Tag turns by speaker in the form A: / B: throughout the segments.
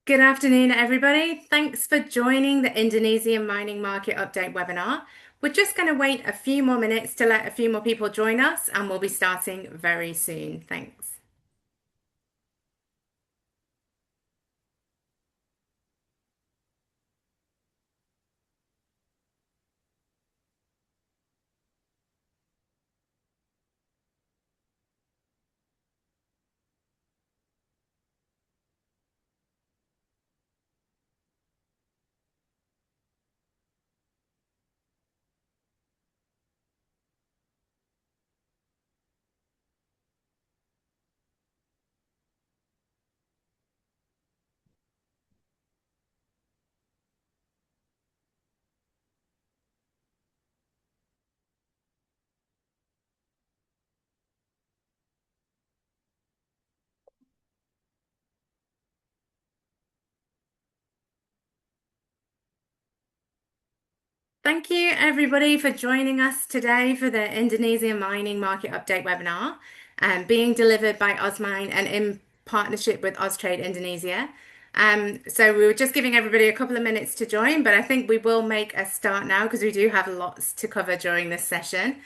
A: Good afternoon, everybody. Thanks for joining the Indonesian mining market update webinar. We're just going to wait a few more minutes to let a few more people join us, and we'll be starting very soon. Thanks. Thank you, everybody, for joining us today for the Indonesian mining market update webinar, being delivered by Austmine and in partnership with Austrade Indonesia. So we were just giving everybody a couple of minutes to join, but I think we will make a start now because we do have lots to cover during this session.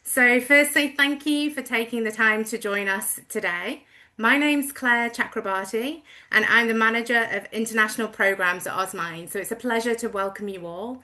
A: So firstly, thank you for taking the time to join us today. My name's Claire Chakrabarty, and I'm the Manager of International Programs at Osmine. So it's a pleasure to welcome you all.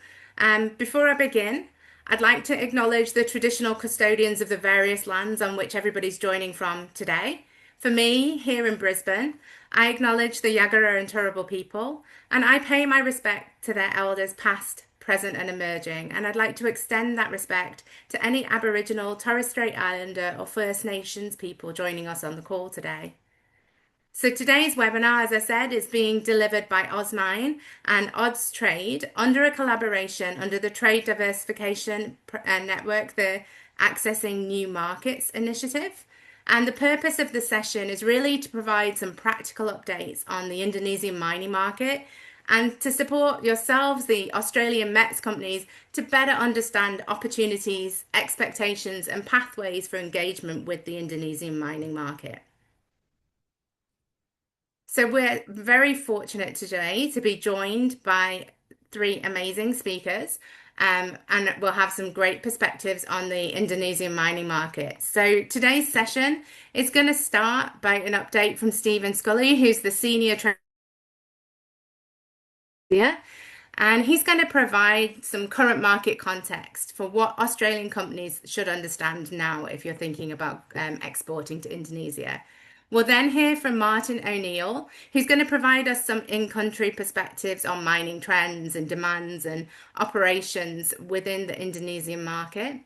A: Before I begin, I'd like to acknowledge the traditional custodians of the various lands on which everybody's joining from today. For me, here in Brisbane, I acknowledge the Yagara and Turrbal people, and I pay my respect to their elders past, present, and emerging. And I'd like to extend that respect to any Aboriginal, Torres Strait Islander, or First Nations people joining us on the call today. So today's webinar, as I said, is being delivered by Austmine and Austrade under a collaboration under the Trade Diversification Network, the Accessing New Markets initiative. And the purpose of the session is really to provide some practical updates on the Indonesian mining market and to support yourselves, the Australian METS companies, to better understand opportunities, expectations, and pathways for engagement with the Indonesian mining market. So we're very fortunate today to be joined by three amazing speakers, and we'll have some great perspectives on the Indonesian mining market. So today's session is going to start by an update from Stephen Scully, who's the Senior Trader, and he's going to provide some current market context for what Australian companies should understand now if you're thinking about exporting to Indonesia. We'll then hear from Martin O'Neill, who's going to provide us some in-country perspectives on mining trends and demands and operations within the Indonesian market.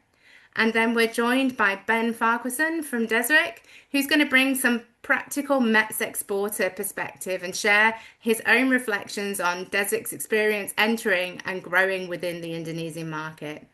A: And then we're joined by Ben Farquharson from Desric, who's going to bring some practical METS exporter perspective and share his own reflections on Desric's experience entering and growing within the Indonesian market.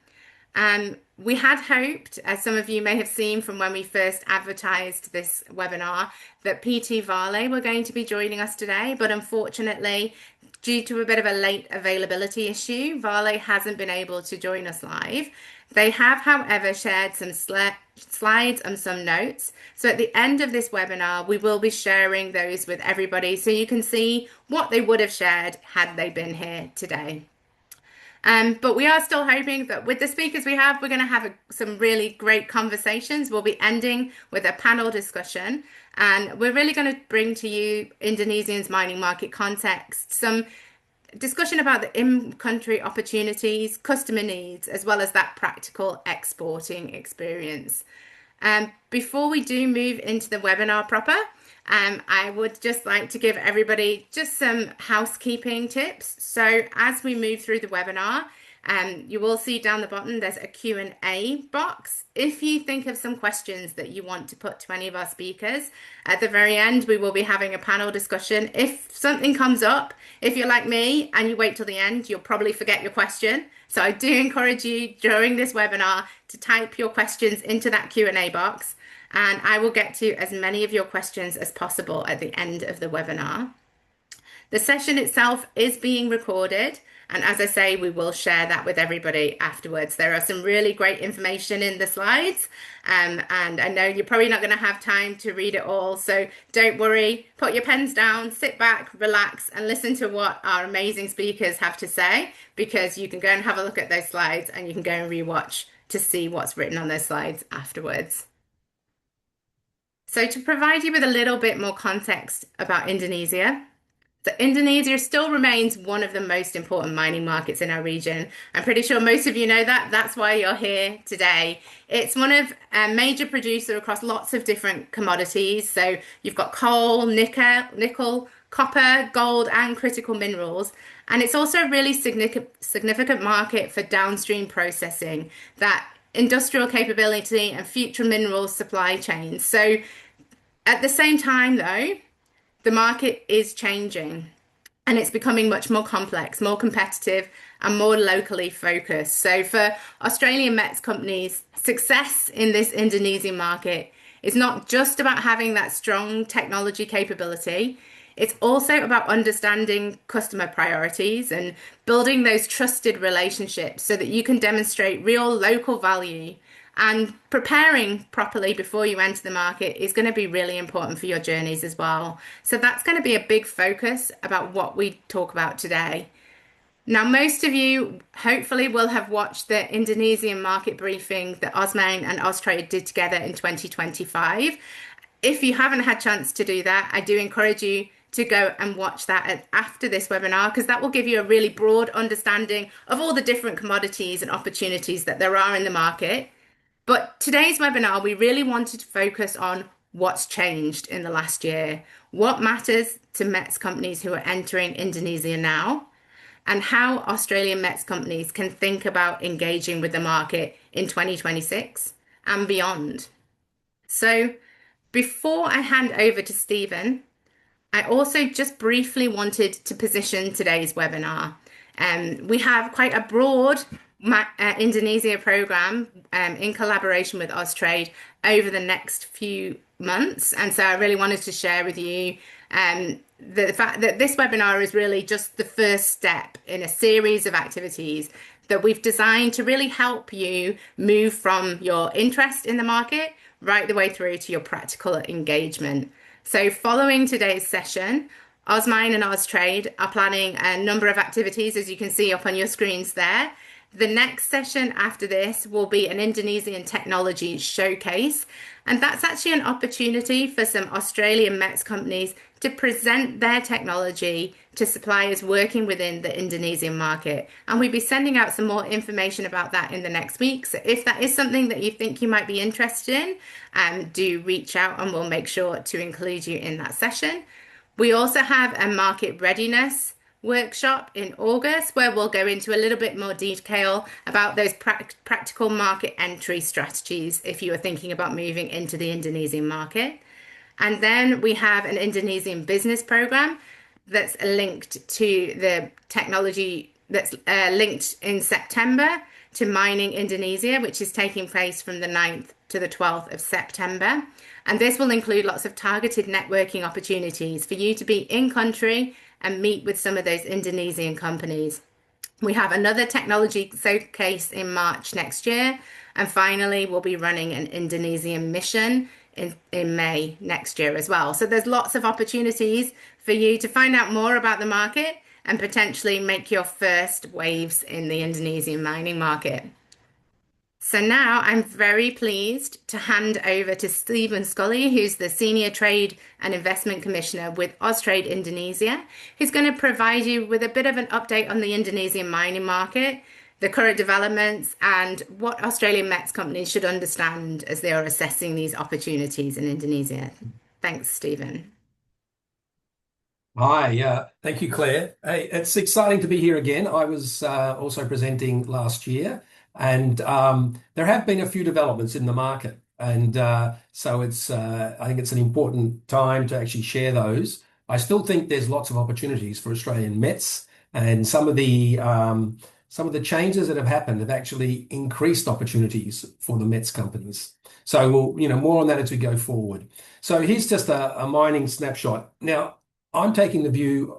A: We had hoped, as some of you may have seen from when we first advertised this webinar, that PT Vale were going to be joining us today, but unfortunately, due to a bit of a late availability issue, Vale hasn't been able to join us live. They have, however, shared some slides and some notes. So at the end of this webinar, we will be sharing those with everybody so you can see what they would have shared had they been here today. But we are still hoping that with the speakers we have, we're going to have some really great conversations. We'll be ending with a panel discussion, and we're really going to bring to you Indonesia's mining market context, some discussion about the in-country opportunities, customer needs, as well as that practical exporting experience. Before we do move into the webinar proper, I would just like to give everybody just some housekeeping tips. So as we move through the webinar, you will see down the bottom there's a Q&A box. If you think of some questions that you want to put to any of our speakers, at the very end we will be having a panel discussion. If something comes up, if you're like me and you wait till the end, you'll probably forget your question. So I do encourage you during this webinar to type your questions into that Q&A box, and I will get to as many of your questions as possible at the end of the webinar. The session itself is being recorded. And as I say, we will share that with everybody afterwards. There are some really great information in the slides. And I know you're probably not going to have time to read it all. So don't worry, put your pens down, sit back, relax, and listen to what our amazing speakers have to say, because you can go and have a look at those slides and you can go and rewatch to see what's written on those slides afterwards. So to provide you with a little bit more context about Indonesia, so Indonesia still remains one of the most important mining markets in our region. I'm pretty sure most of you know that. That's why you're here today. It's one of a major producer across lots of different commodities. So you've got coal, nickel, copper, gold, and critical minerals. And it's also a really significant market for downstream processing, that industrial capability and future minerals supply chains. So at the same time, though, the market is changing and it's becoming much more complex, more competitive, and more locally focused. So, for Australian metals companies, success in this Indonesian market is not just about having that strong technology capability. It's also about understanding customer priorities and building those trusted relationships so that you can demonstrate real local value, and preparing properly before you enter the market is going to be really important for your journeys as well. So that's going to be a big focus about what we talk about today. Now, most of you hopefully will have watched the Indonesian market briefing that Austmine and Austrade did together in 2025. If you haven't had a chance to do that, I do encourage you to go and watch that after this webinar, because that will give you a really broad understanding of all the different commodities and opportunities that there are in the market. But today's webinar, we really wanted to focus on what's changed in the last year, what matters to metals companies who are entering Indonesia now, and how Australian metals companies can think about engaging with the market in 2026 and beyond. So before I hand over to Stephen, I also just briefly wanted to position today's webinar. We have quite a broad Indonesia program in collaboration with Austrade over the next few months. And so I really wanted to share with you the fact that this webinar is really just the first step in a series of activities that we've designed to really help you move from your interest in the market right the way through to your practical engagement. So following today's session, Austmine and Austrade are planning a number of activities, as you can see up on your screens there. The next session after this will be an Indonesian technology showcase, and that's actually an opportunity for some Australian metals companies to present their technology to suppliers working within the Indonesian market. And we'll be sending out some more information about that in the next week. So if that is something that you think you might be interested in, do reach out and we'll make sure to include you in that session. We also have a market readiness workshop in August where we'll go into a little bit more detail about those practical market entry strategies if you are thinking about moving into the Indonesian market. And then we have an Indonesian business program that's linked to the technology that's linked in September to Mining Indonesia, which is taking place from the 9th to the 12th of September. And this will include lots of targeted networking opportunities for you to be in country and meet with some of those Indonesian companies. We have another technology showcase in March next year. And finally, we'll be running an Indonesian mission in May next year as well. So there's lots of opportunities for you to find out more about the market and potentially make your first waves in the Indonesian mining market. So now I'm very pleased to hand over to Stephen Scully, who's the Senior Trade and Investment Commissioner with Austrade Indonesia, who's going to provide you with a bit of an update on the Indonesian mining market, the current developments, and what Australian metals companies should understand as they are assessing these opportunities in Indonesia. Thanks, Stephen.
B: Hi, thank you, Claire. Hey, it's exciting to be here again. I was also presenting last year, and there have been a few developments in the market, and so I think it's an important time to actually share those. I still think there's lots of opportunities for Australian mets, and some of the changes that have happened have actually increased opportunities for the mets companies. So we'll, more on that as we go forward. So here's just a mining snapshot. Now, I'm taking the view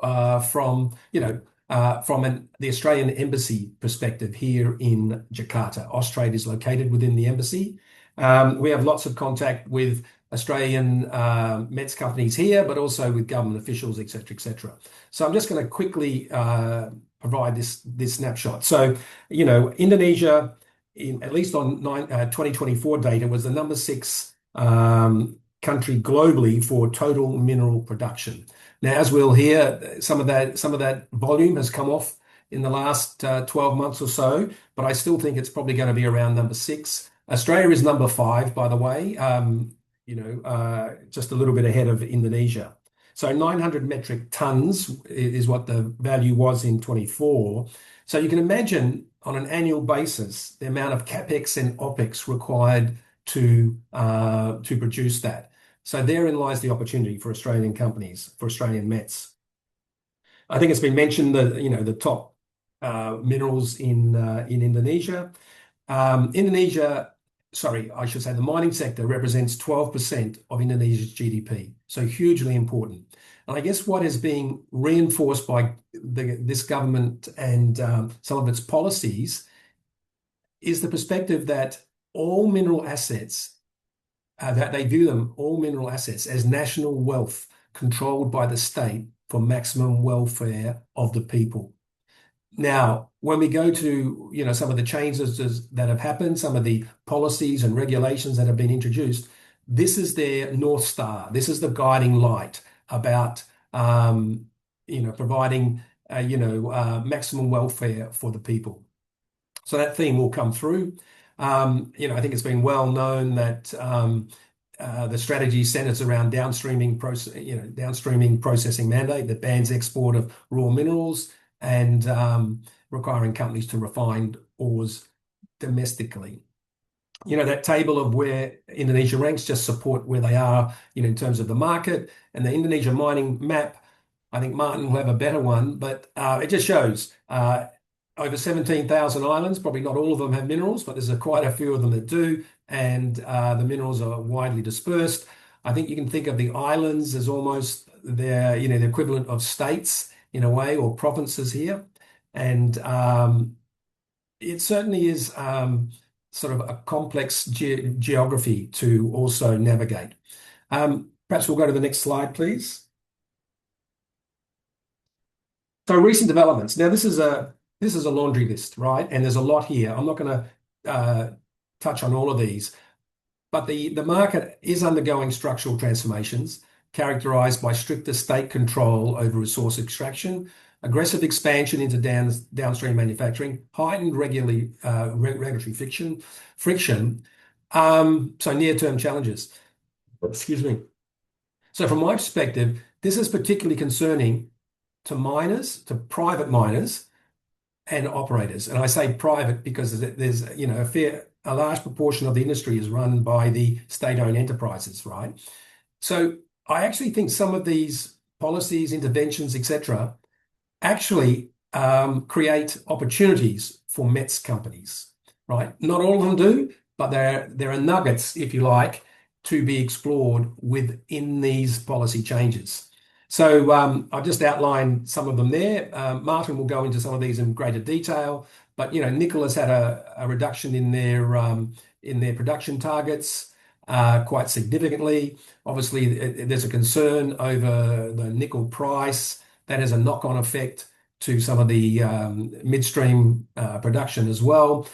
B: the Australian Embassy perspective here in Jakarta. Austrade is located within the embassy. We have lots of contact with Australian Mets companies here, but also with government officials, et cetera, et cetera. So I'm just going to quickly provide this snapshot. So, Indonesia, at least on 2024 data, was the number six country globally for total mineral production. Now, as we'll hear, some of that volume has come off in the last 12 months or so, but I still think it's probably going to be around number six. Australia is number five, by the way, just a little bit ahead of Indonesia. So 900 metric tons is what the value was in 24. So you can imagine on an annual basis the amount of capex and opex required to produce that. So therein lies the opportunity for Australian companies, for Australian Mets. I think it's been mentioned that the top minerals in Indonesia. Indonesia, sorry, I should say the mining sector represents 12% of Indonesia's GDP, so hugely important. And I guess what is being reinforced by this government and some of its policies is the perspective that all mineral assets that they view all mineral assets as national wealth controlled by the state for maximum welfare of the people. Now, when we go to some of the changes that have happened, some of the policies and regulations that have been introduced, this is their North Star. This is the guiding light about providing maximum welfare for the people. So that theme will come through. I think it's been well known that the strategy centers around downstreaming processing mandate that bans export of raw minerals and requiring companies to refine ores domestically. That table of where Indonesia ranks just support where they are, in terms of the market and the Indonesia mining map. I think Martin will have a better one, but it just shows over 17,000 islands. Probably not all of them have minerals, but there's quite a few of them that do, and the minerals are widely dispersed. I think you can think of the islands as almost the equivalent of states in a way, or provinces here, and it certainly is sort of a complex geography to also navigate. Perhaps we'll go to the next slide, please. So recent developments. Now, this is a laundry list, right? And there's a lot here. I'm not going to touch on all of these, but the market is undergoing structural transformations characterized by stricter state control over resource extraction, aggressive expansion into downstream manufacturing, heightened regulatory friction, so near-term challenges. Excuse me. So from my perspective, this is particularly concerning to miners, to private miners and operators. And I say private because there's a large proportion of the industry is run by the state-owned enterprises, right? So I actually think some of these policies, interventions, etc., actually create opportunities for Mets companies, right? Not all of them do, but there are nuggets, if you like, to be explored within these policy changes. So I've just outlined some of them there. Martin will go into some of these in greater detail, but nickel has had a reduction in their production targets quite significantly. Obviously, there's a concern over the nickel price that has a knock-on effect to some of the midstream production as well.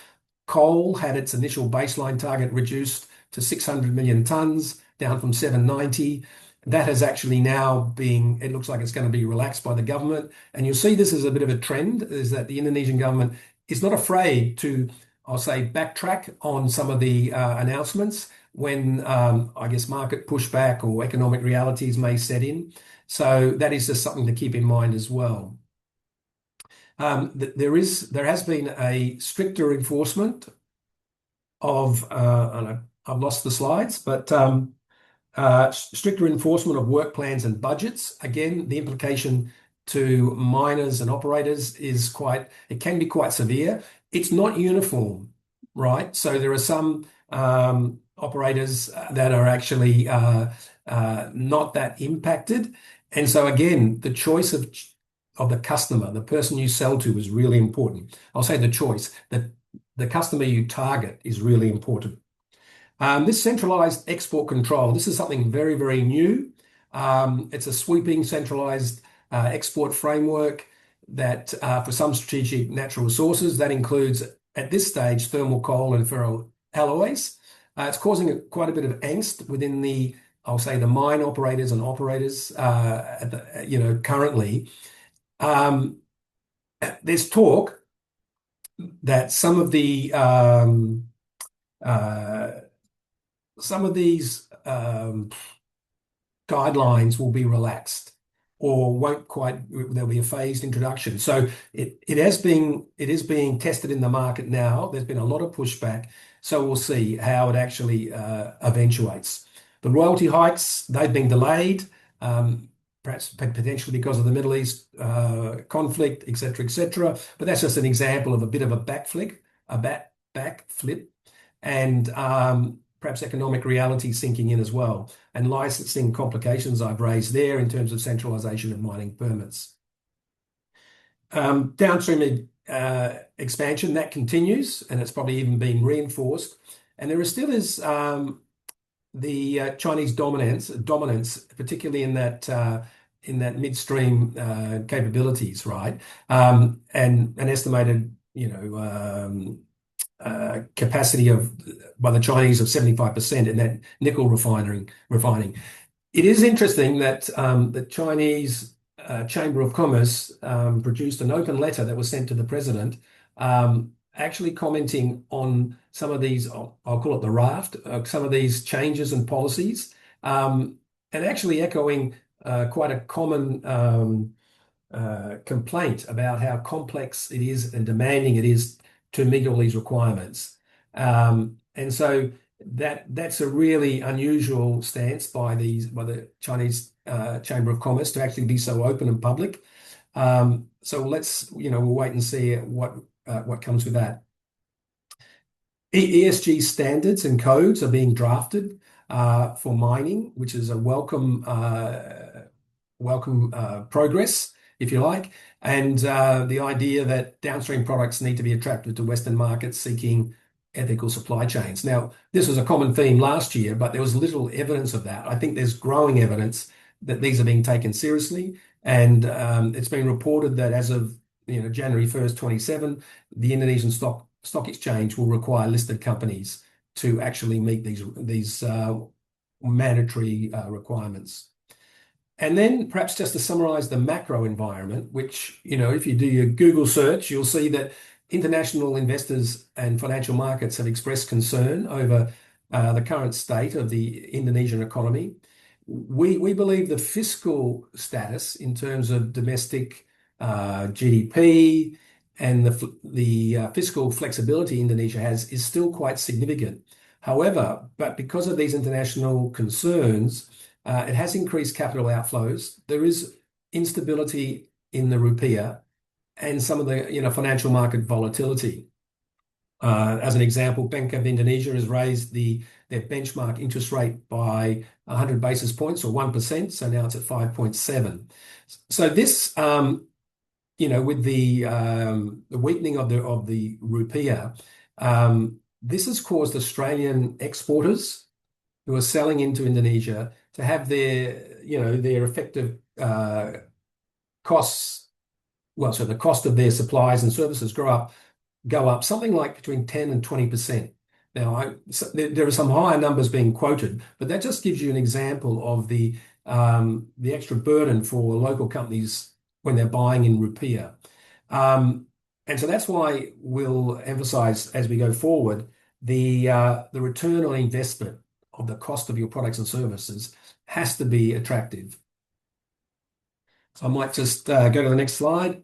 B: Coal had its initial baseline target reduced to 600 million tons, down from 790. That has actually now it looks like it's going to be relaxed by the government. And you'll see this as a bit of a trend, is that the Indonesian government is not afraid to, I'll say, backtrack on some of the announcements when, I guess, market pushback or economic realities may set in. So that is just something to keep in mind as well. There has been a stricter enforcement of, and I've lost the slides, but stricter enforcement of work plans and budgets. Again, the implication to miners and operators it can be quite severe. It's not uniform, right? So there are some operators that are actually not that impacted. And so again, the choice of the customer, the person you sell to, is really important. I'll say the choice, that the customer you target is really important. This centralized export control, this is something very, very new. It's a sweeping centralized export framework that for some strategic natural resources, that includes at this stage thermal coal and ferroalloys. It's causing quite a bit of angst within I'll say the mine operators and operators currently. There's talk that uh, some of these guidelines will be relaxed or won't quite, there'll be a phased introduction. So it is being tested in the market now. There's been a lot of pushback. So we'll see how it actually eventuates. The royalty hikes, they've been delayed, perhaps potentially because of the Middle East conflict, et cetera, et cetera. But that's just an example of a bit of a backflip, and perhaps economic reality sinking in as well, and licensing complications I've raised there in terms of centralisation of mining permits. Downstream expansion, that continues, and it's probably even been reinforced. And there still is the Chinese dominance, particularly in that midstream capabilities, right? And an estimated, capacity by the Chinese of 75% in that nickel refining. It is interesting that the Chinese Chamber of Commerce produced an open letter that was sent to the president, actually commenting on some of these, I'll call it the raft, some of these changes and policies, and actually echoing quite a common complaint about how complex it is and demanding it is to meet all these requirements. And so that's a really unusual stance by the Chinese Chamber of Commerce to actually be so open and public. So we'll wait and see what comes with that. ESG standards and codes are being drafted for mining, which is a welcome progress, if you like, and the idea that downstream products need to be attracted to Western markets seeking ethical supply chains. Now, this was a common theme last year, but there was little evidence of that. I think there's growing evidence that these are being taken seriously, and it's been reported that as of January 1st, 27, the Indonesian stock exchange will require listed companies to actually meet these mandatory requirements. And then perhaps just to summarize the macro environment, which, if you do your Google search, you'll see that international investors and financial markets have expressed concern over the current state of the Indonesian economy. We believe the fiscal status in terms of domestic GDP and the fiscal flexibility Indonesia has is still quite significant. However, but because of these international concerns, it has increased capital outflows. There is instability in the rupiah and some of the financial market volatility. As an example, Bank of Indonesia has raised their benchmark interest rate by 100 basis points or 1%. So now it's at 5.7. So this, with the weakening of the rupiah, this has caused Australian exporters who are selling into Indonesia to have their effective costs, so the cost of their supplies and services go up something like between 10 and 20%. Now, there are some higher numbers being quoted, but that just gives you an example of the extra burden for local companies when they're buying in rupiah. And so that's why we'll emphasize as we go forward the return on investment of the cost of your products and services has to be attractive. So I might just go to the next slide.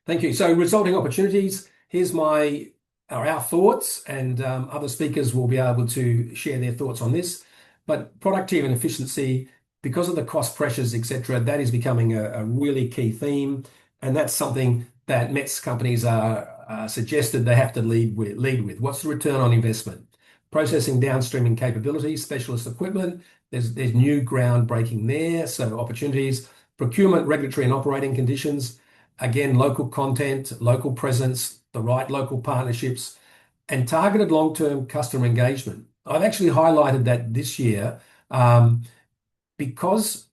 B: Thank you. So resulting opportunities, here's our thoughts, and other speakers will be able to share their thoughts on this. But productivity and efficiency, because of the cost pressures, etc., that is becoming a really key theme, and that's something that METS companies are suggested they have to lead with. What's the return on investment? processing downstreaming capabilities, specialist equipment. There's new ground breaking there, so opportunities, procurement, regulatory and operating conditions, again, local content, local presence, the right local partnerships, and targeted long-term customer engagement. I've actually highlighted that this year because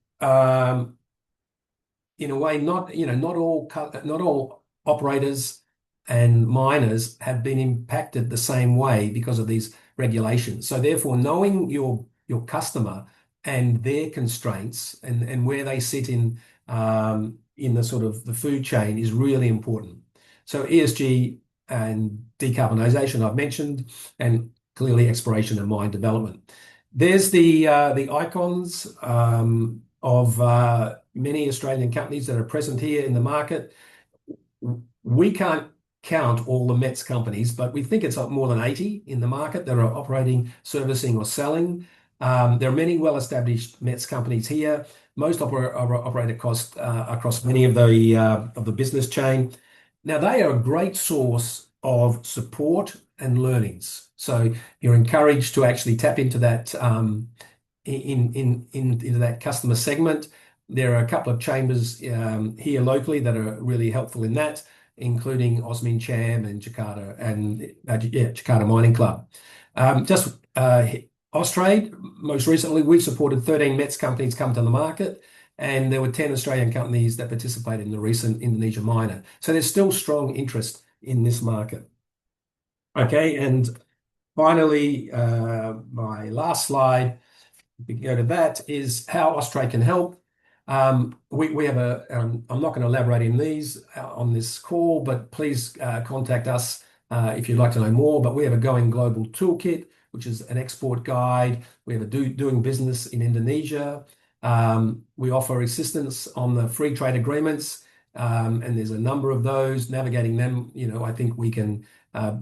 B: in a way, not all operators and miners have been impacted the same way because of these regulations. So therefore, knowing your customer and their constraints and where they sit in the sort of the food chain is really important. So ESG and decarbonisation I've mentioned, and clearly exploration and mine development. There's the icons of many Australian companies that are present here in the market. We can't count all the METS companies, but we think it's more than 80 in the market that are operating, servicing, or selling. There are many well-established METS companies here. Most operate across many of the business chain. Now, they are a great source of support and learnings. So you're encouraged to actually tap into that into that customer segment. There are a couple of chambers here locally that are really helpful in that, including Austmine Cham and Jakarta Mining Club. Austrade, most recently, we supported 13 METS companies come to the market, and there were 10 Australian companies that participated in the recent Indonesia miner. So there's still strong interest in this market. Okay, and finally, my last slide, we can go to that, is how Austrade can help. We have I'm not going to elaborate in these on this call, but please contact us if you'd like to know more. But we have a Going Global toolkit, which is an export guide. We have a doing business in Indonesia. We offer assistance on the free trade agreements, and there's a number of those. Navigating them, I think we can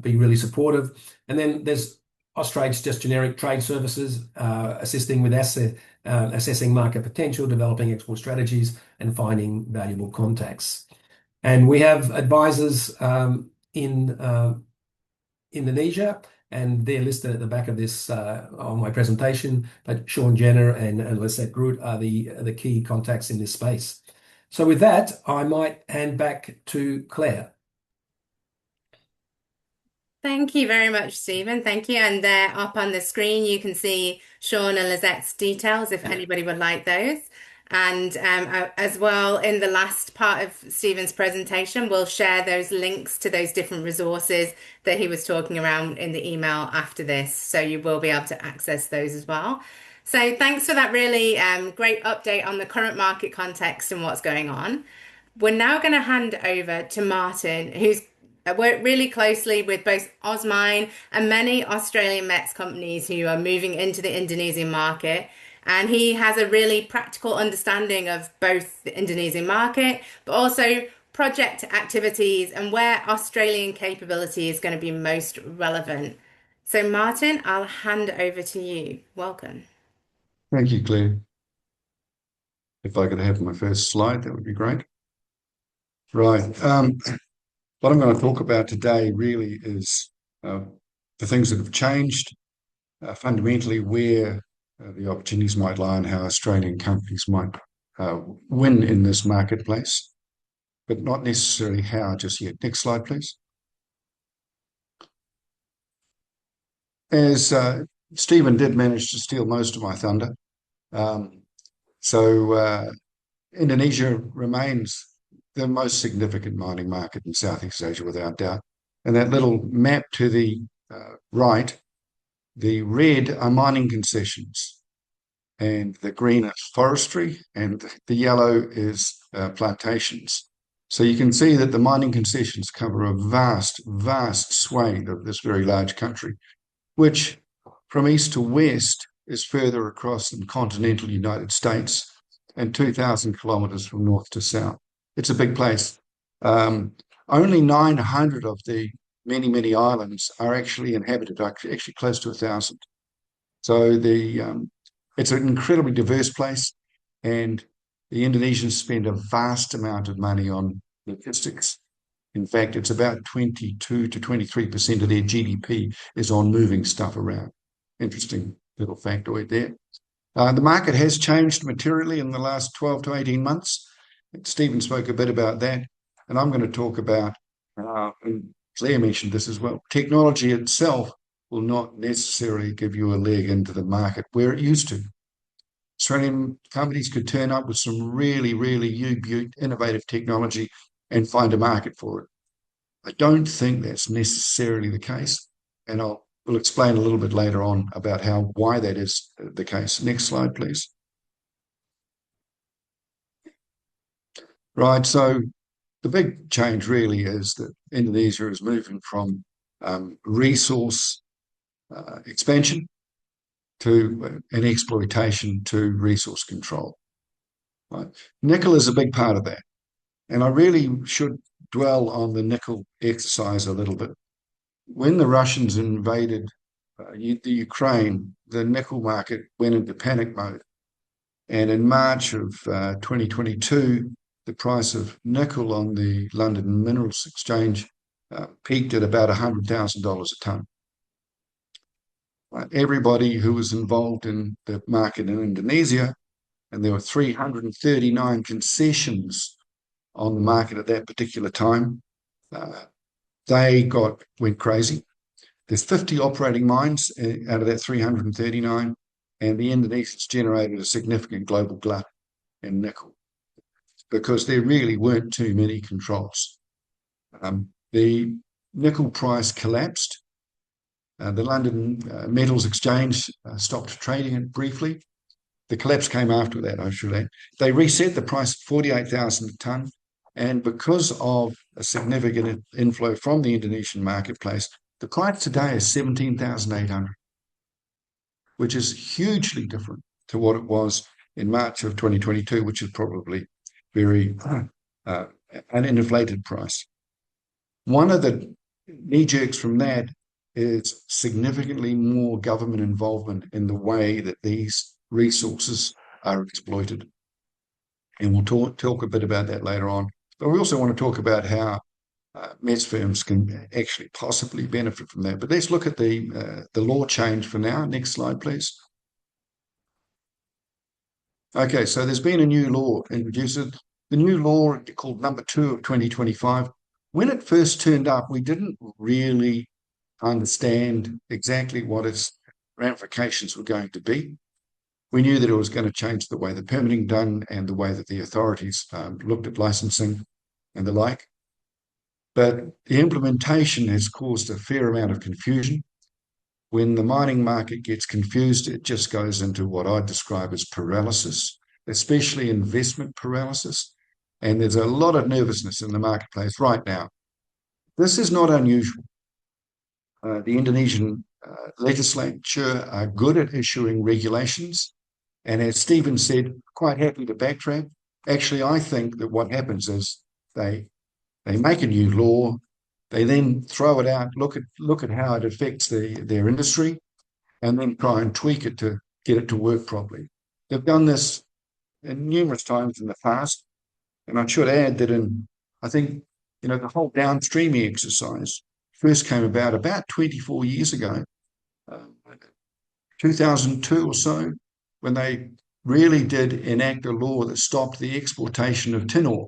B: be really supportive. And then there's Austrade's just generic trade services, assisting with assessing market potential, developing export strategies, and finding valuable contacts. And we have advisors in Indonesia, and they're listed at the back of this on my presentation. But Sean Jenner and Lisette Groot are the key contacts in this space. So with that, I might hand back to Claire.
A: Thank you very much, Stephen. Thank you. And there up on the screen, you can see Sean and Lizette's details if anybody would like those. And as well, in the last part of Stephen's presentation, we'll share those links to those different resources that he was talking around in the email after this. So you will be able to access those as well. So thanks for that really great update on the current market context and what's going on. We're now going to hand over to Martin, who's worked really closely with both Austmine and many Australian METS companies who are moving into the Indonesian market. And he has a really practical understanding of both the Indonesian market, but also project activities and where Australian capability is going to be most relevant. So Martin, I'll hand over to you. Welcome.
C: Thank you, Claire. If I could have my first slide, that would be great. Right. What I'm going to talk about today really is the things that have changed, fundamentally where the opportunities might lie and how Australian companies might win in this marketplace, but not necessarily how just yet. Next slide, please. As Stephen did manage to steal most of my thunder, Indonesia remains the most significant mining market in Southeast Asia, without doubt. And that little map to the right, the red are mining concessions, and the green is forestry, and the yellow is plantations. So you can see that the mining concessions cover a vast, vast swathe of this very large country, which from east to west is further across than continental United States and 2,000 kilometres from north to south. It's a big place. Only 900 of the many, many islands are actually inhabited, actually close to 1,000. So it's an incredibly diverse place, and the Indonesians spend a vast amount of money on logistics. In fact, it's about 22 to 23% of their GDP is on moving stuff around. Interesting little factoid there. The market has changed materially in the last 12 to 18 months. Stephen spoke a bit about that, and I'm going to talk about, and Claire mentioned this as well, technology itself will not necessarily give you a leg into the market where it used to. Australian companies could turn up with some really, really innovative technology and find a market for it. I don't think that's necessarily the case, and we'll explain a little bit later on about why that is the case. Next slide, please. Right, so the big change really is that Indonesia is moving from resource expansion to an exploitation to resource control. Right? Nickel is a big part of that, and I really should dwell on the nickel exercise a little bit. When the Russians invaded the Ukraine, the nickel market went into panic mode. And in March of 2022, the price of nickel on the London Minerals Exchange peaked at about $100,000 a tonne. Everybody who was involved in the market in Indonesia, and there were 339 concessions on the market at that particular time, they went crazy. There's 50 operating mines out of that 339, and the Indonesians generated a significant global glut in nickel because there really weren't too many controls. The nickel price collapsed. The London Metals Exchange stopped trading it briefly. The collapse came after that, I should add. They reset the price at 48,000 a tonne, and because of a significant inflow from the Indonesian marketplace, the price today is 17,800, which is hugely different to what it was in March of 2022, which is probably very an inflated price. One of the knee-jerks from that is significantly more government involvement in the way that these resources are exploited. And we'll talk a bit about that later on. But we also want to talk about how METS firms can actually possibly benefit from that. But let's look at the law change for now. Next slide, please. Okay, so there's been a new law introduced. The new law called number 2 of 2025. When it first turned up, we didn't really understand exactly what its ramifications were going to be. We knew that it was going to change the way the permitting done and the way that the authorities looked at licensing and the like. But the implementation has caused a fair amount of confusion. When the mining market gets confused, it just goes into what I describe as paralysis, especially investment paralysis. And there's a lot of nervousness in the marketplace right now. This is not unusual. The Indonesian legislature are good at issuing regulations. And as Stephen said, quite happy to backtrack. Actually, I think that what happens is they make a new law, they then throw it out, look at how it affects their industry, and then try and tweak it to get it to work properly. They've done this numerous times in the past, and I should add that I think the whole downstreaming exercise first came about 24 years ago, 2002 or so, when they really did enact a law that stopped the exportation of tin ore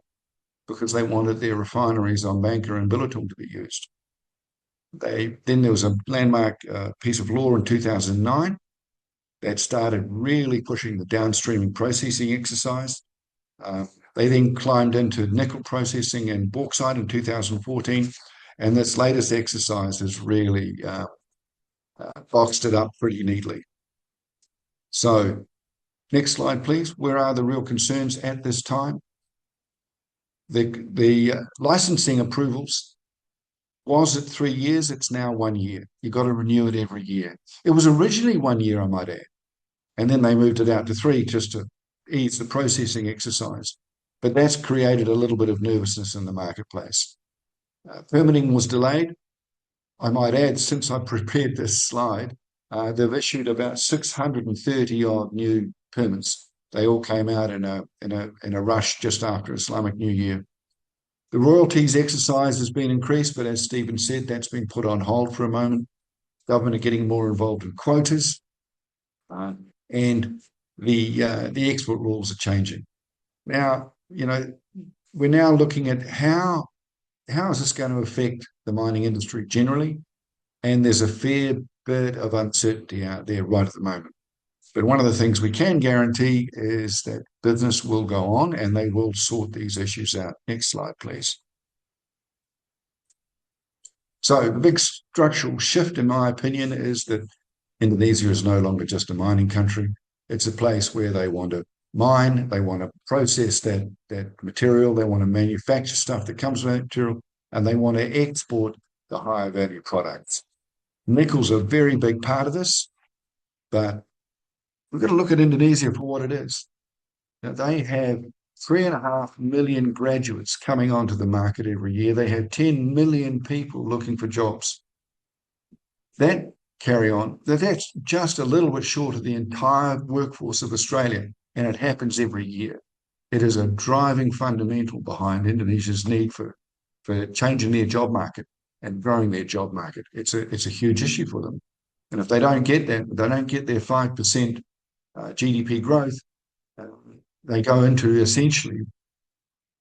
C: because they wanted their refineries on Bangka and Belitung to be used. Then there was a landmark piece of law in 2009 that started really pushing the downstreaming processing exercise. They then climbed into nickel processing and bauxite in 2014, and this latest exercise has really boxed it up pretty neatly. So, next slide, please. Where are the real concerns at this time? The licensing approvals was at 3 years. It's now 1 year. You've got to renew it every year. It was originally 1 year, I might add, and then they moved it out to 3 just to ease the processing exercise. But that's created a little bit of nervousness in the marketplace. Permitting was delayed. I might add, since I prepared this slide, they've issued about 630 odd new permits. They all came out in a rush just after Islamic New Year. The royalties exercise has been increased, but as Stephen said, that's been put on hold for a moment. Government are getting more involved in quotas, uh, and the export rules are changing. Now, we're now looking at how is this going to affect the mining industry generally, and there's a fair bit of uncertainty out there right at the moment. But one of the things we can guarantee is that business will go on and they will sort these issues out. Next slide, please. So the big structural shift, in my opinion, is that Indonesia is no longer just a mining country. It's a place where they want to mine, they want to process that material, they want to manufacture stuff that comes from that material, and they want to export the higher value products. Nickel's a very big part of this, but we've got to look at Indonesia for what it is. Now, they have 3.5 million graduates coming onto the market every year. They have 10 million people looking for jobs. That's just a little bit short of the entire workforce of Australia, and it happens every year. It is a driving fundamental behind Indonesia's need for changing their job market and growing their job market. It's a huge issue for them. And if they don't get that, they don't get their 5% GDP growth, they go into essentially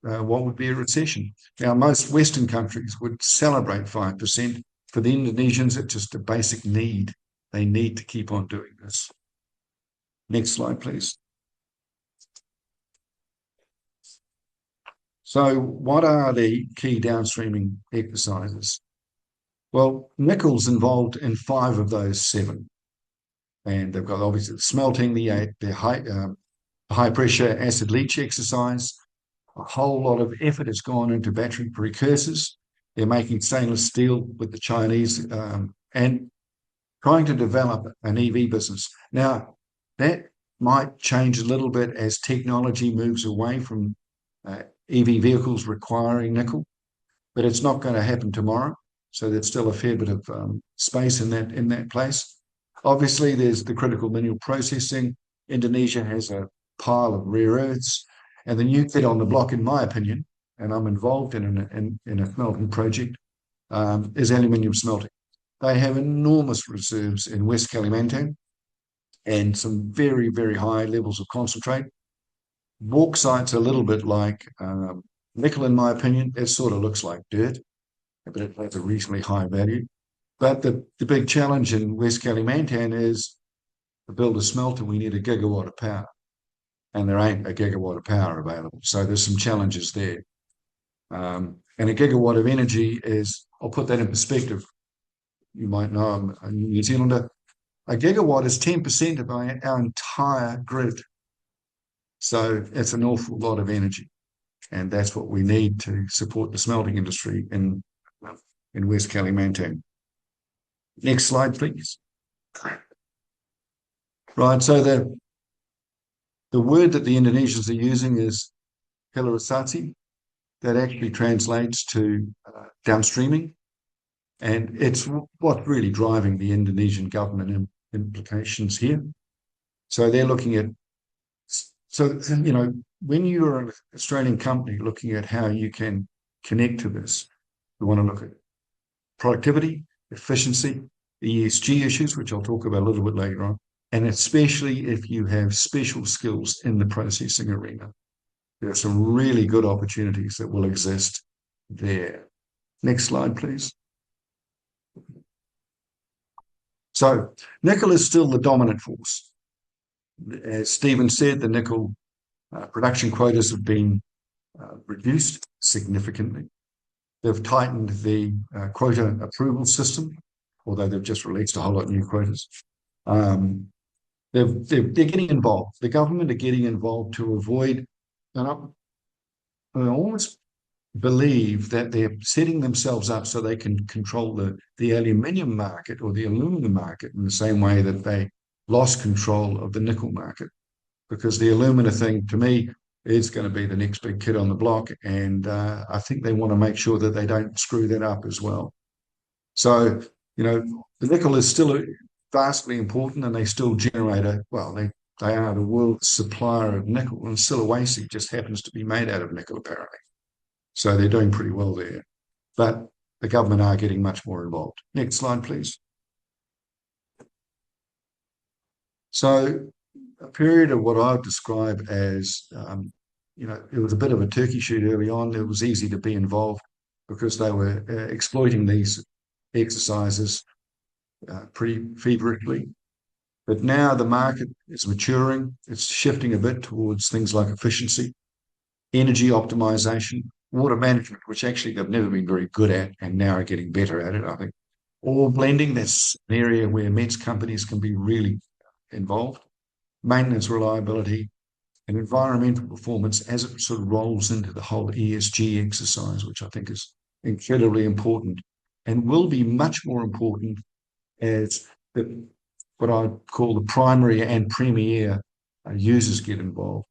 C: what would be a recession. Now, most Western countries would celebrate 5%. For the Indonesians, it's just a basic need. They need to keep on doing this. Next slide, please. So what are the key downstreaming exercises? Well, nickel's involved in 5 of those 7. And they've got obviously the smelting, the high pressure acid leach exercise. A whole lot of effort has gone into battery precursors. They're making stainless steel with the Chinese and trying to develop an EV business. Now, that might change a little bit as technology moves away from EV vehicles requiring nickel, but it's not going to happen tomorrow. So there's still a fair bit of space in that place. Obviously, there's the critical mineral processing. Indonesia has a pile of rare earths, and the new kid on the block, in my opinion, and I'm involved in a smelting project, is aluminium smelting. They have enormous reserves in West Kalimantan and some very, very high levels of concentrate. Bauxite's a little bit like nickel, in my opinion. It sort of looks like dirt, but it has a reasonably high value. But the big challenge in West Kalimantan is to build a smelter, we need a gigawatt of power. And there ain't a gigawatt of power available. So there's some challenges there. And a gigawatt of energy is, I'll put that in perspective. You might know I'm a New Zealander. A gigawatt is 10% of our entire grid. So it's an awful lot of energy. And that's what we need to support the smelting industry in West Kalimantan. Next slide, please. Right, so the word that the Indonesians are using is hilirisasi. That actually translates to downstreaming. And it's what's really driving the Indonesian government implications here. So they're looking at, when you're an Australian company looking at how you can connect to this, you want to look at productivity, efficiency, the ESG issues, which I'll talk about a little bit later on, and especially if you have special skills in the processing arena. There are some really good opportunities that will exist there. Next slide, please. So nickel is still the dominant force. As Stephen said, the nickel production quotas have been reduced significantly. They've tightened the quota approval system, although they've just released a whole lot of new quotas. They're getting involved. The government are getting involved to avoid, and I almost believe that they're setting themselves up so they can control the aluminium market or the aluminum market in the same way that they lost control of the nickel market. Because the alumina thing, to me, is going to be the next big kid on the block. And I think they want to make sure that they don't screw that up as well. So, the nickel is still vastly important and they still generate they are the world's supplier of nickel, and Sulawesi just happens to be made out of nickel, apparently. So they're doing pretty well there. But the government are getting much more involved. Next slide, please. So a period of what I would describe as, it was a bit of a turkey shoot early on. It was easy to be involved because they were exploiting these exercises pretty feverishly. But now the market is maturing. It's shifting a bit towards things like efficiency, energy optimization, water management, which actually they've never been very good at and now are getting better at it, I think. Ore blending, that's an area where METS companies can be really involved. Maintenance reliability and environmental performance as it sort of rolls into the whole ESG exercise, which I think is incredibly important and will be much more important as what I call the primary and premier users get involved.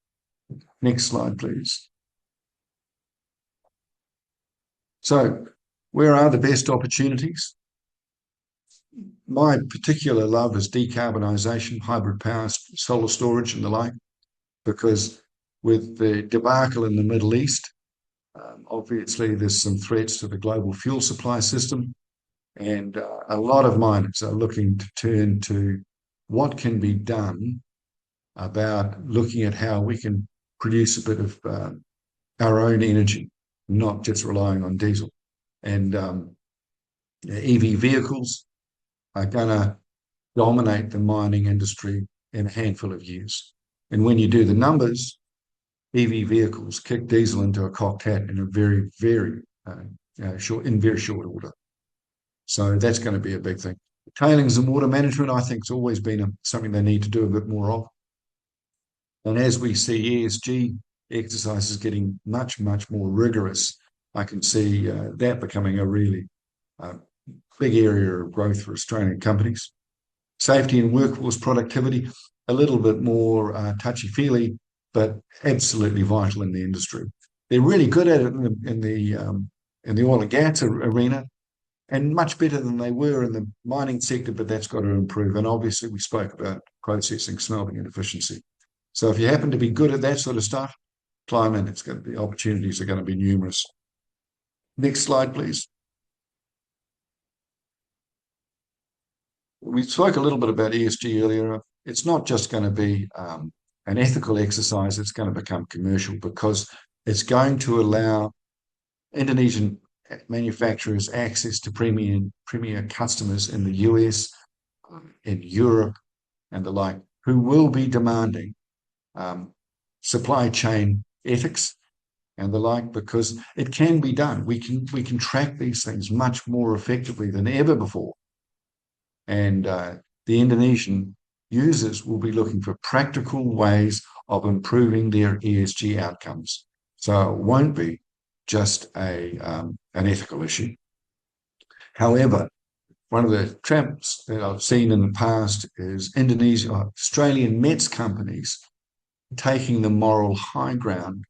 C: Next slide, please. So, where are the best opportunities? My particular love is decarbonisation, hybrid power, solar storage, and the like, because with the debacle in the Middle East, obviously there's some threats to the global fuel supply system, and a lot of miners are looking to turn to what can be done about looking at how we can produce a bit of our own energy, not just relying on diesel. And EV vehicles are going to dominate the mining industry in a handful of years. And when you do the numbers, EV vehicles kick diesel into a cocked hat in a very, very very short order. So that's going to be a big thing. Tailings and water management, I think, has always been something they need to do a bit more of. And as we see ESG exercises getting much, much more rigorous, I can see that becoming a really big area of growth for Australian companies. Safety and workforce productivity, a little bit more touchy-feely, but absolutely vital in the industry. They're really good at it in the oil and gas arena, and much better than they were in the mining sector, but that's got to improve. And obviously, we spoke about processing, smelting, and efficiency. So if you happen to be good at that sort of stuff, climb in. It's going to be opportunities are going to be numerous. Next slide, please. We spoke a little bit about ESG earlier. It's not just going to be an ethical exercise, it's going to become commercial because it's going to allow Indonesian manufacturers access to premier customers in the US, in Europe, and the like, who will be demanding supply chain ethics and the like, because it can be done. We can track these things much more effectively than ever before. And the Indonesian users will be looking for practical ways of improving their ESG outcomes. So it won't be just an ethical issue. However, one of the traps that I've seen in the past is Australian METS companies taking the moral high ground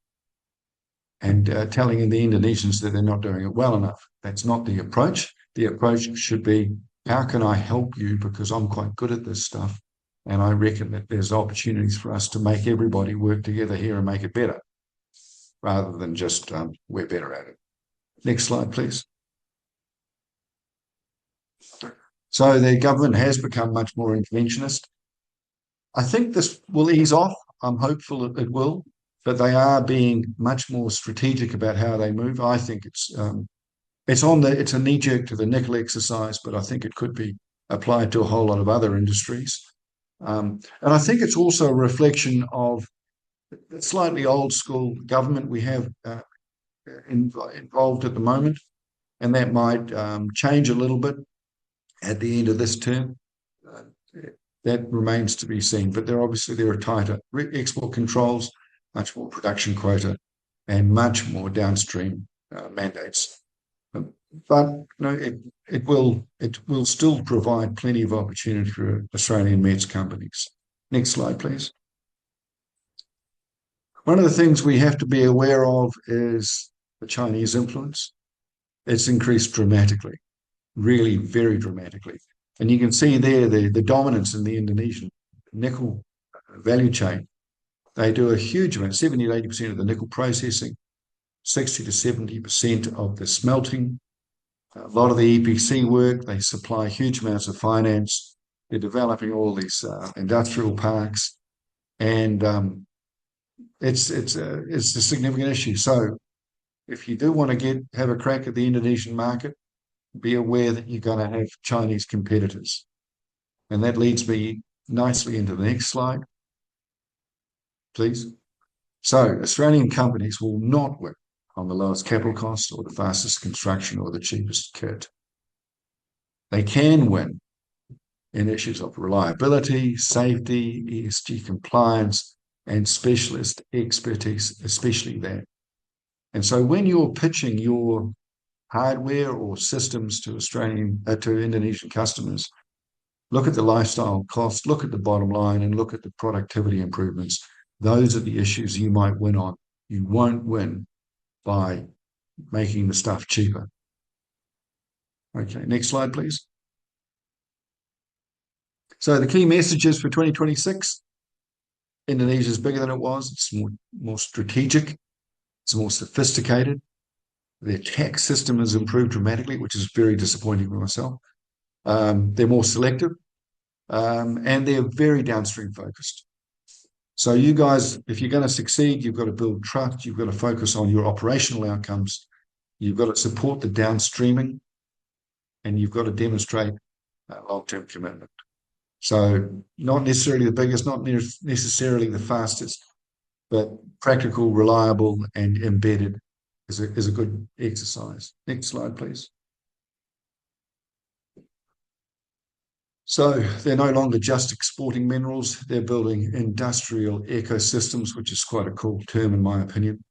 C: and telling the Indonesians that they're not doing it well enough. That's not the approach. The approach should be, how can I help you because I'm quite good at this stuff? And I reckon that there's opportunities for us to make everybody work together here and make it better, rather than just we're better at it. Next slide, please. So the government has become much more interventionist. I think this will ease off. I'm hopeful it will, but they are being much more strategic about how they move. I think it's a knee jerk to the nickel exercise, but I think it could be applied to a whole lot of other industries. And I think it's also a reflection of the slightly old school government we have involved at the moment, and that might change a little bit at the end of this term. That remains to be seen, but there are tighter export controls, much more production quota, and much more downstream mandates. But it will still provide plenty of opportunity for Australian METS companies. Next slide, please. One of the things we have to be aware of is the Chinese influence. It's increased dramatically, really very dramatically. And you can see there the dominance in the Indonesian nickel value chain. They do a huge amount, 70 to 80% of the nickel processing, 60 to 70% of the smelting, a lot of the EPC work. They supply huge amounts of finance. They're developing all these industrial parks, and it's a significant issue. So if you do want to have a crack at the Indonesian market, be aware that you're going to have Chinese competitors. And that leads me nicely into the next slide, please. So Australian companies will not win on the lowest capital cost or the fastest construction or the cheapest kit. They can win in issues of reliability, safety, ESG compliance, and specialist expertise, especially that. And so when you're pitching your hardware or systems to Indonesian customers, look at the lifestyle cost, look at the bottom line, and look at the productivity improvements. Those are the issues you might win on. You won't win by making the stuff cheaper. Okay, next slide, please. So the key messages for 2026, Indonesia is bigger than it was. It's more strategic. It's more sophisticated. Their tax system has improved dramatically, which is very disappointing for myself. They're more selective, and they're very downstream focused. So you guys, if you're going to succeed, you've got to build trust. You've got to focus on your operational outcomes. You've got to support the downstreaming, and you've got to demonstrate long-term commitment. So not necessarily the biggest, not necessarily the fastest, but practical, reliable, and embedded is a good exercise. Next slide, please. So they're no longer just exporting minerals, they're building industrial ecosystems, which is quite a cool term in my opinion.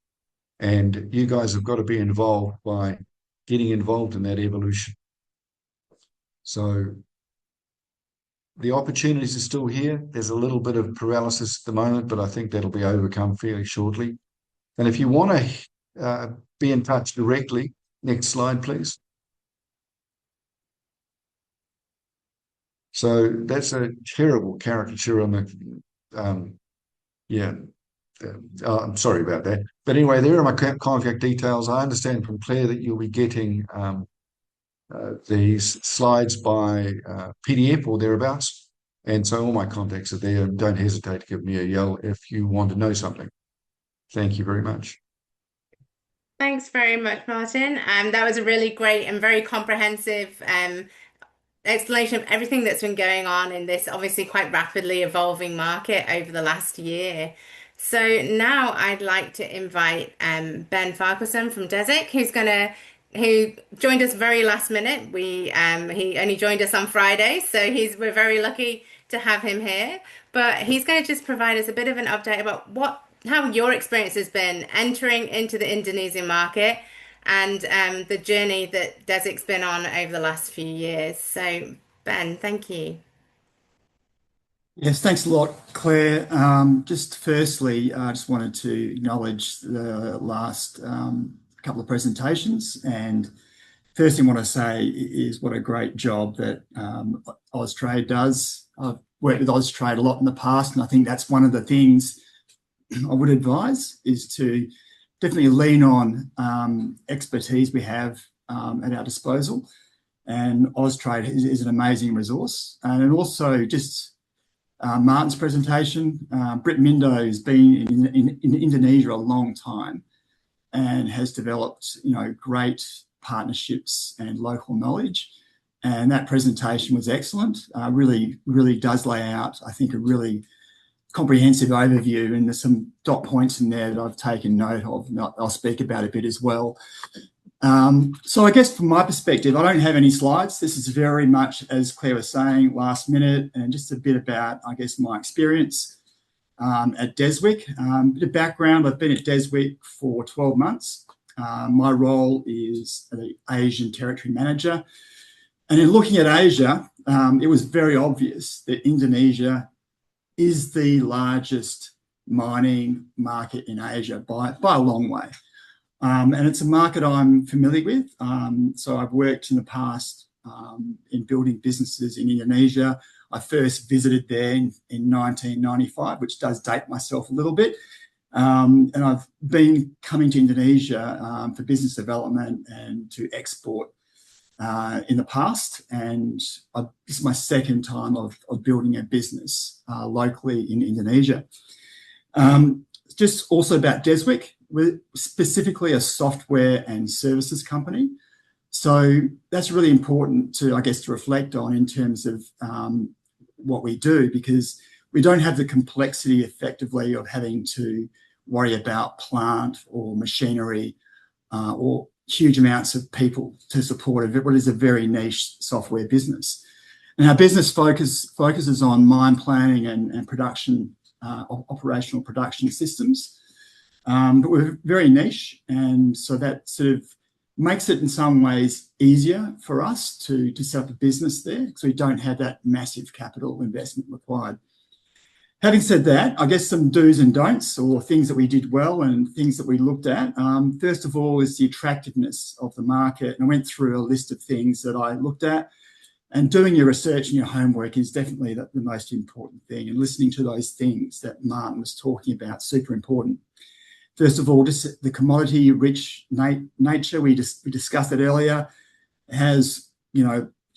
C: And you guys have got to be involved by getting involved in that evolution. So the opportunities are still here. There's a little bit of paralysis at the moment, but I think that'll be overcome fairly shortly. And if you want to be in touch directly, next slide, please. So that's a terrible caricature on the, I'm sorry about that. But anyway, there are my contact details. I understand from Claire that you'll be getting these slides by PDF or thereabouts. And so all my contacts are there. Don't hesitate to give me a yell if you want to know something. Thank you very much.
A: Thanks very much, Martin. That was a really great and very comprehensive explanation of everything that's been going on in this obviously quite rapidly evolving market over the last year. So now I'd like to invite Ben Farquharson from Desik, who joined us very last minute. He only joined us on Friday, so we're very lucky to have him here. But he's going to just provide us a bit of an update about how your experience has been entering into the Indonesian market and the journey that Desik's been on over the last few years. So, Ben, thank you.
D: Yes, thanks a lot, Claire. Just firstly, I just wanted to acknowledge the last couple of presentations. And first thing I want to say is what a great job that Austrade does. I've worked with Austrade a lot in the past, and I think that's one of the things I would advise is to definitely lean on expertise we have at our disposal. And Austrade is an amazing resource. And also just Martin's presentation, Britt Mindo has been in Indonesia a long time and has developed, great partnerships and local knowledge. And that presentation was excellent. Really, really does lay out, I think, a really comprehensive overview, and there's some dot points in there that I've taken note of, and I'll speak about a bit as well. So I guess from my perspective, I don't have any slides. This is very much, as Claire was saying, last minute, and just a bit about, I guess, my experience at Desik. Bit of background, I've been at Desik for 12 months. My role is the Asian Territory Manager. And in looking at Asia, it was very obvious that Indonesia is the largest mining market in Asia by a long way. And it's a market I'm familiar with. So I've worked in the past in building businesses in Indonesia. I first visited there in 1995, which does date myself a little bit. And I've been coming to Indonesia for business development and to export in the past, and this is my second time of building a business locally in Indonesia. Just also about Deswick, we're specifically a software and services company. So that's really important to, I guess, to reflect on in terms of what we do, because we don't have the complexity effectively of having to worry about plant or machinery or huge amounts of people to support what is a very niche software business. And our business focuses on mine planning and production, operational production systems. But we're very niche, and so that sort of makes it in some ways easier for us to set up a business there, because we don't have that massive capital investment required. Having said that, I guess some do's and don'ts, or things that we did well and things that we looked at. First of all is the attractiveness of the market. And I went through a list of things that I looked at. And doing your research and your homework is definitely the most important thing. And listening to those things that Martin was talking about, super important. First of all, just the commodity-rich nature. We discussed that earlier. It has,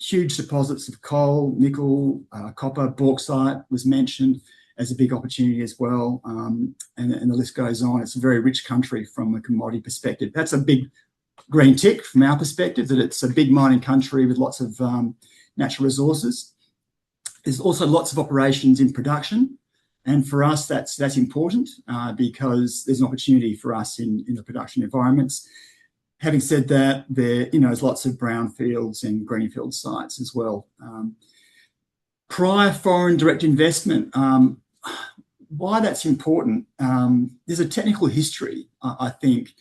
D: huge deposits of coal, nickel, copper, bauxite was mentioned as a big opportunity as well, and the list goes on. It's a very rich country from a commodity perspective. That's a big green tick from our perspective, that it's a big mining country with lots of natural resources. There's also lots of operations in production, and for us that's important because there's an opportunity for us in the production environments. Having said that, there's lots of brownfields and greenfield sites as well. Prior foreign direct investment, why that's important, there's a technical history, I think,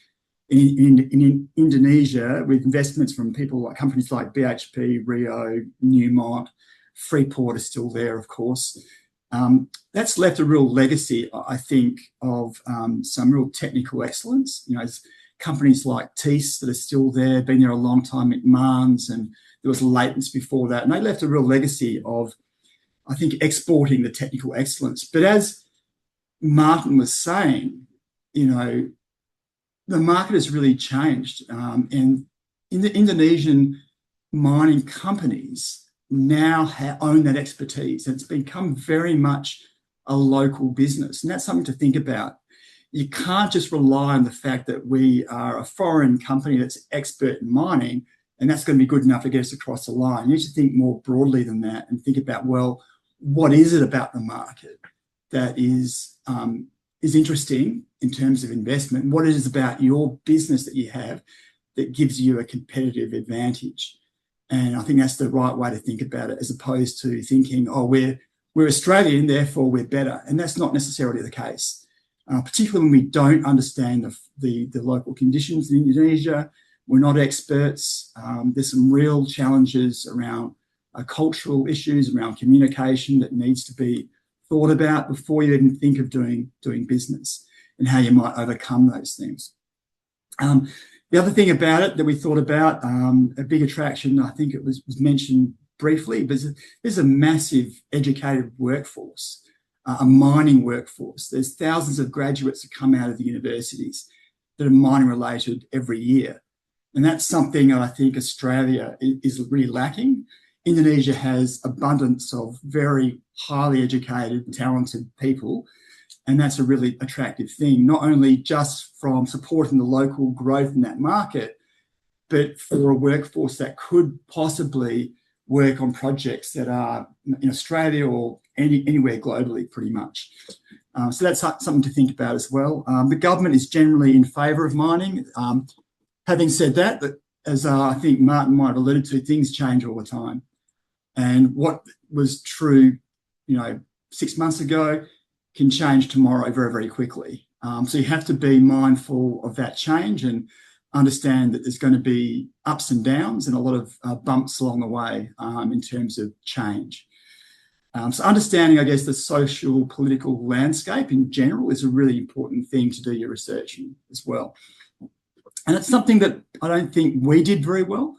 D: in Indonesia, with investments from companies like BHP, Rio, Newmont, Freeport is still there, of course. That's left a real legacy, I think, of some real technical excellence. There's companies like Thiess that are still there, been there a long time, McMahon's, and there was Latents before that, and they left a real legacy of, I think, exporting the technical excellence. But as Martin was saying, the market has really changed, and in the Indonesian mining companies now own that expertise, and it's become very much a local business, and that's something to think about. You can't just rely on the fact that we are a foreign company that's expert in mining, and that's going to be good enough to get us across the line. You need to think more broadly than that and think about, well, what is it about the market that is interesting in terms of investment? What it is about your business that you have that gives you a competitive advantage? And I think that's the right way to think about it, as opposed to thinking, oh, we're Australian, therefore we're better. And that's not necessarily the case, particularly when we don't understand the local conditions in Indonesia. We're not experts. There's some real challenges around cultural issues, around communication that needs to be thought about before you even think of doing business, and how you might overcome those things. The other thing about it that we thought about, a big attraction, I think it was mentioned briefly, but there's a massive educated workforce, a mining workforce. There's thousands of graduates that come out of the universities that are mining related every year. And that's something I think Australia is really lacking. Indonesia has abundance of very highly educated, talented people, and that's a really attractive thing, not only just from supporting the local growth in that market, but for a workforce that could possibly work on projects that are in Australia or anywhere globally, pretty much. So that's something to think about as well. The government is generally in favour of mining. Having said that, as I think Martin might have alluded to, things change all the time. And what was true, 6 months ago can change tomorrow very, very quickly. So you have to be mindful of that change and understand that there's going to be ups and downs and a lot of bumps along the way in terms of change. So understanding, I guess, the social, political landscape in general is a really important thing to do your research in as well. And it's something that I don't think we did very well.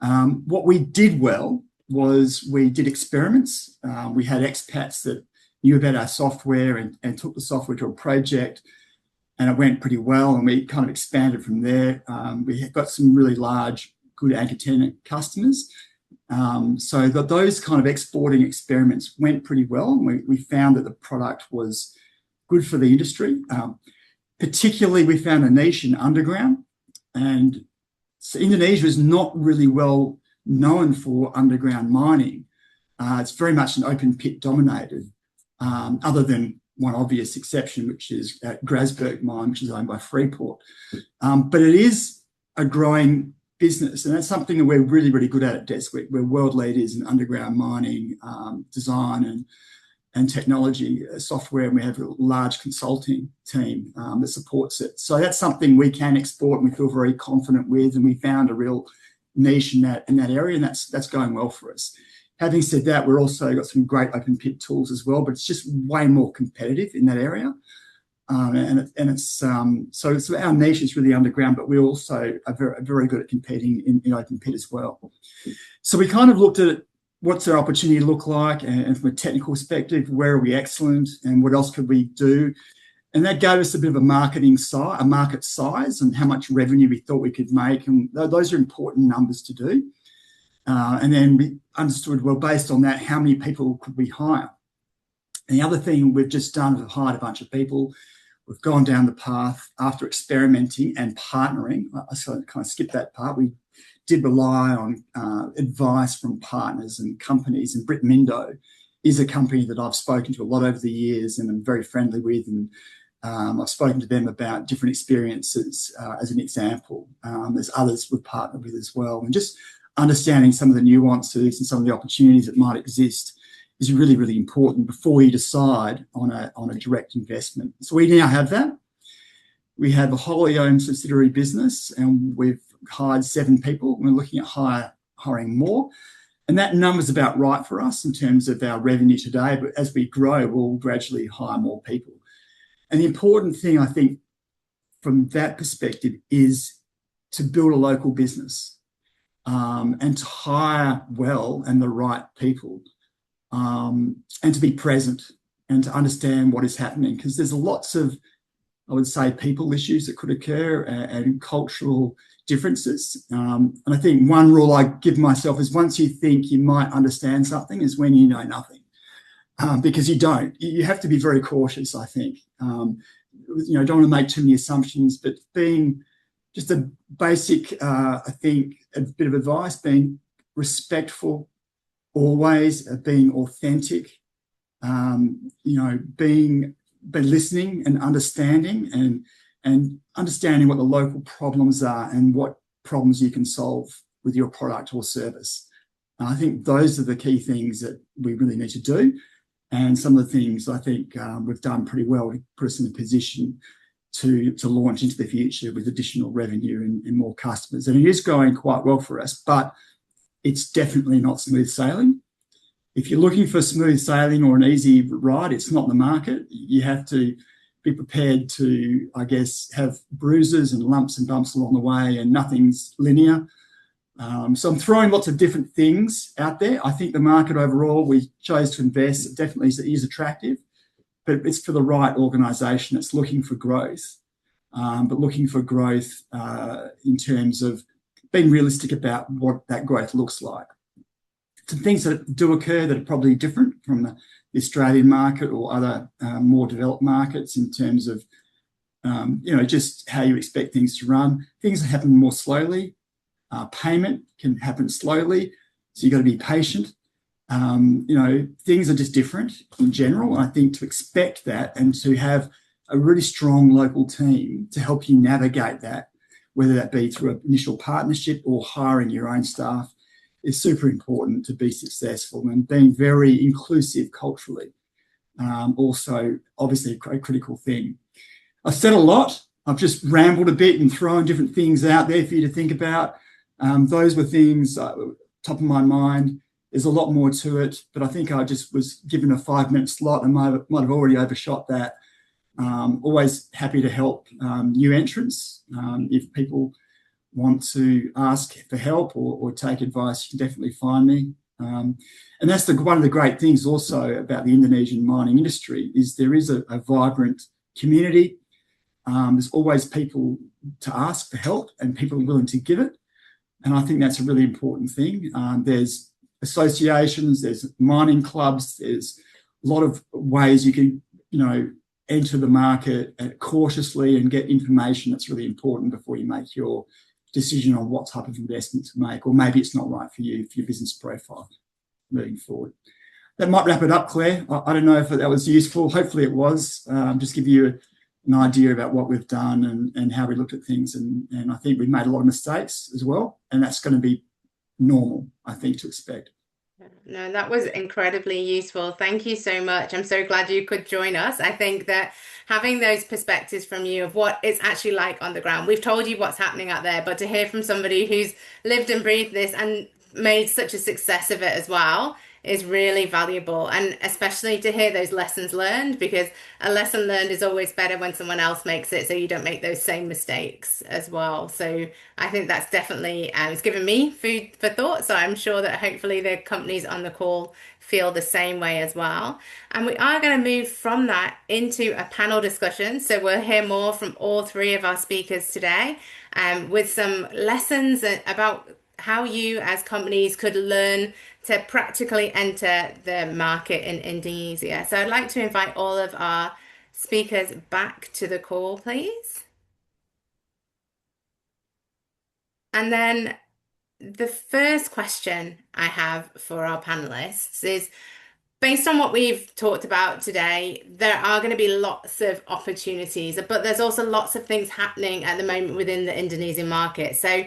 D: What we did well was we did experiments. We had expats that knew about our software and took the software to a project, and it went pretty well, and we kind of expanded from there. We got some really large good anchor tenant customers. So those kind of exporting experiments went pretty well. And we found that the product was good for the industry. Particularly, we found a niche in underground. And so Indonesia is not really well known for underground mining. It's very much an open pit dominated, other than one obvious exception, which is Grasberg mine, which is owned by Freeport. But it is a growing business, and that's something that we're really, really good at Deswick. We're world leaders in underground mining, design and technology software, and we have a large consulting team that supports it. So that's something we can export and we feel very confident with, and we found a real niche in that area, and that's going well for us. Having said that, we're also got some great open pit tools as well, but it's just way more competitive in that area. So our niche is really underground, but we also are very good at competing in open pit as well. So we kind of looked at what's our opportunity look like, and from a technical perspective, where are we excellent, and what else could we do? And that gave us a bit of a market size, and how much revenue we thought we could make, and those are important numbers to do. And then we understood, well, based on that, how many people could we hire? And the other thing we've just done is we've hired a bunch of people. We've gone down the path after experimenting and partnering. I kind of skipped that part. We did rely on advice from partners and companies, and Britt Mindo is a company that I've spoken to a lot over the years and I'm very friendly with, and I've spoken to them about different experiences as an example. There's others we've partnered with as well, and just understanding some of the nuances and some of the opportunities that might exist is really, really important before you decide on a direct investment. So we now have that. We have a wholly owned subsidiary business, and we've hired 7 people. We're looking at hiring more, and that number's about right for us in terms of our revenue today. But as we grow, we'll gradually hire more people. And the important thing, I think, from that perspective is to build a local business, and to hire well and the right people, and to be present and to understand what is happening, because there's lots of, I would say, people issues that could occur, and cultural differences. And I think one rule I give myself is, once you think you might understand something is when you know nothing, because you don't. You have to be very cautious, I think. Don't want to make too many assumptions, but being just a basic, I think, a bit of advice, being respectful always, being authentic, being listening and understanding, and understanding what the local problems are and what problems you can solve with your product or service. I think those are the key things that we really need to do, and some of the things I think we've done pretty well to put us in a position to launch into the future with additional revenue and more customers. And it is going quite well for us, but it's definitely not smooth sailing. If you're looking for smooth sailing or an easy ride, it's not the market. You have to be prepared to, I guess, have bruises and lumps and bumps along the way, and nothing's linear. So I'm throwing lots of different things out there. I think the market overall, we chose to invest, it definitely is attractive, but it's for the right organisation. It's looking for growth, but looking for growth in terms of being realistic about what that growth looks like. Some things that do occur that are probably different from the Australian market or other more developed markets in terms of, just how you expect things to run. Things happen more slowly. Payment can happen slowly, so you've got to be patient. Things are just different in general. And I think to expect that and to have a really strong local team to help you navigate that, whether that be through an initial partnership or hiring your own staff, is super important to be successful, and being very inclusive culturally. Also, obviously, a critical thing. I've said a lot. I've just rambled a bit and thrown different things out there for you to think about. Those were things top of my mind. There's a lot more to it, but I think I just was given a 5-minute slot and might have already overshot that. Always happy to help new entrants. If people want to ask for help or take advice, you can definitely find me. And that's one of the great things also about the Indonesian mining industry, is there is a vibrant community. There's always people to ask for help and people willing to give it. And I think that's a really important thing. There's associations, there's mining clubs, there's a lot of ways you can, enter the market cautiously and get information that's really important before you make your decision on what type of investment to make, or maybe it's not right for you, for your business profile moving forward. That might wrap it up, Claire. I don't know if that was useful. Hopefully it was. Just give you an idea about what we've done and how we looked at things. And I think we've made a lot of mistakes as well. And that's going to be normal, I think, to expect.
A: No, that was incredibly useful. Thank you so much. I'm so glad you could join us. I think that having those perspectives from you of what it's actually like on the ground, we've told you what's happening out there, but to hear from somebody who's lived and breathed this and made such a success of it as well is really valuable. And especially to hear those lessons learned, because a lesson learned is always better when someone else makes it, so you don't make those same mistakes as well. So I think that's definitely it's given me food for thought. So I'm sure that hopefully the companies on the call feel the same way as well. And we are going to move from that into a panel discussion. So we'll hear more from all three of our speakers today, with some lessons about how you as companies could learn to practically enter the market in Indonesia. So I'd like to invite all of our speakers back to the call, please. And then the first question I have for our panelists is, based on what we've talked about today, there are going to be lots of opportunities, but there's also lots of things happening at the moment within the Indonesian market. So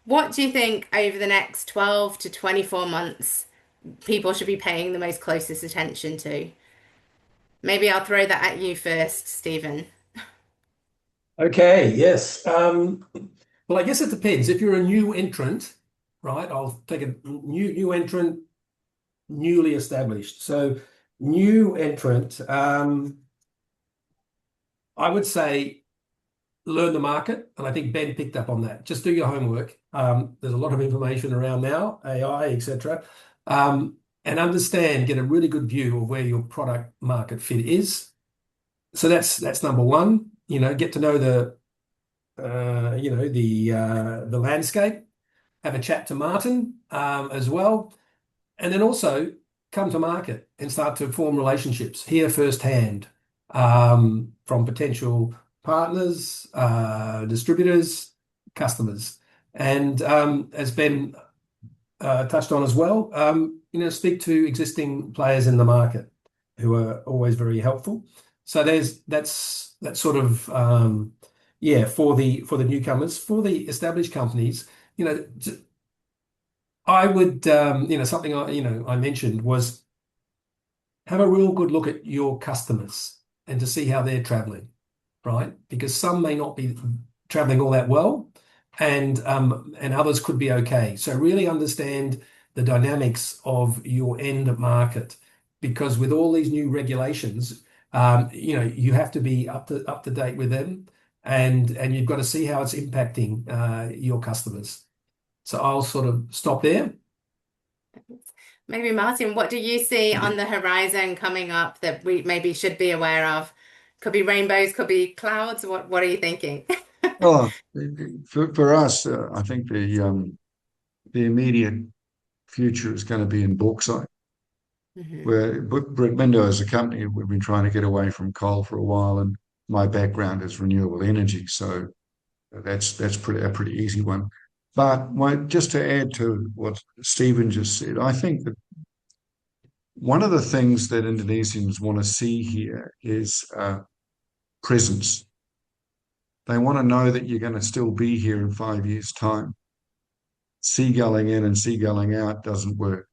A: what do you think over the next 12 to 24 months people should be paying the most closest attention to? Maybe I'll throw that at you first, Stephen.
B: Okay, yes. Well, I guess it depends. If you're a new entrant, right, I'll take a new entrant, newly established. So new entrant, I would say learn the market. And I think Ben picked up on that. Just do your homework. There's a lot of information around now, AI, etc. And understand, get a really good view of where your product market fit is. So that's number one. Get to know the landscape. Have a chat to Martin as well, and then also come to market and start to form relationships, hear firsthand from potential partners, distributors, customers, and as Ben touched on as well, speak to existing players in the market who are always very helpful. So that's sort of for the newcomers. For the established companies, I would something I mentioned was have a real good look at your customers and to see how they're traveling, right? Because some may not be traveling all that well, and others could be okay. So really understand the dynamics of your end market, because with all these new regulations, you have to be up to date with them, and you've got to see how it's impacting your customers. So I'll sort of stop there.
A: Maybe Martin, what do you see on the horizon coming up that we maybe should be aware of? Could be rainbows, could be clouds. What are you thinking?
C: Oh, for us, I think the immediate future is going to be in bauxite. Where Brickmindo as a company, we've been trying to get away from coal for a while, and my background is renewable energy, so that's a pretty easy one. But just to add to what Stephen just said, I think that one of the things that Indonesians want to see here is presence. They want to know that you're going to still be here in 5 years' time. Seagulling in and seagulling out doesn't work.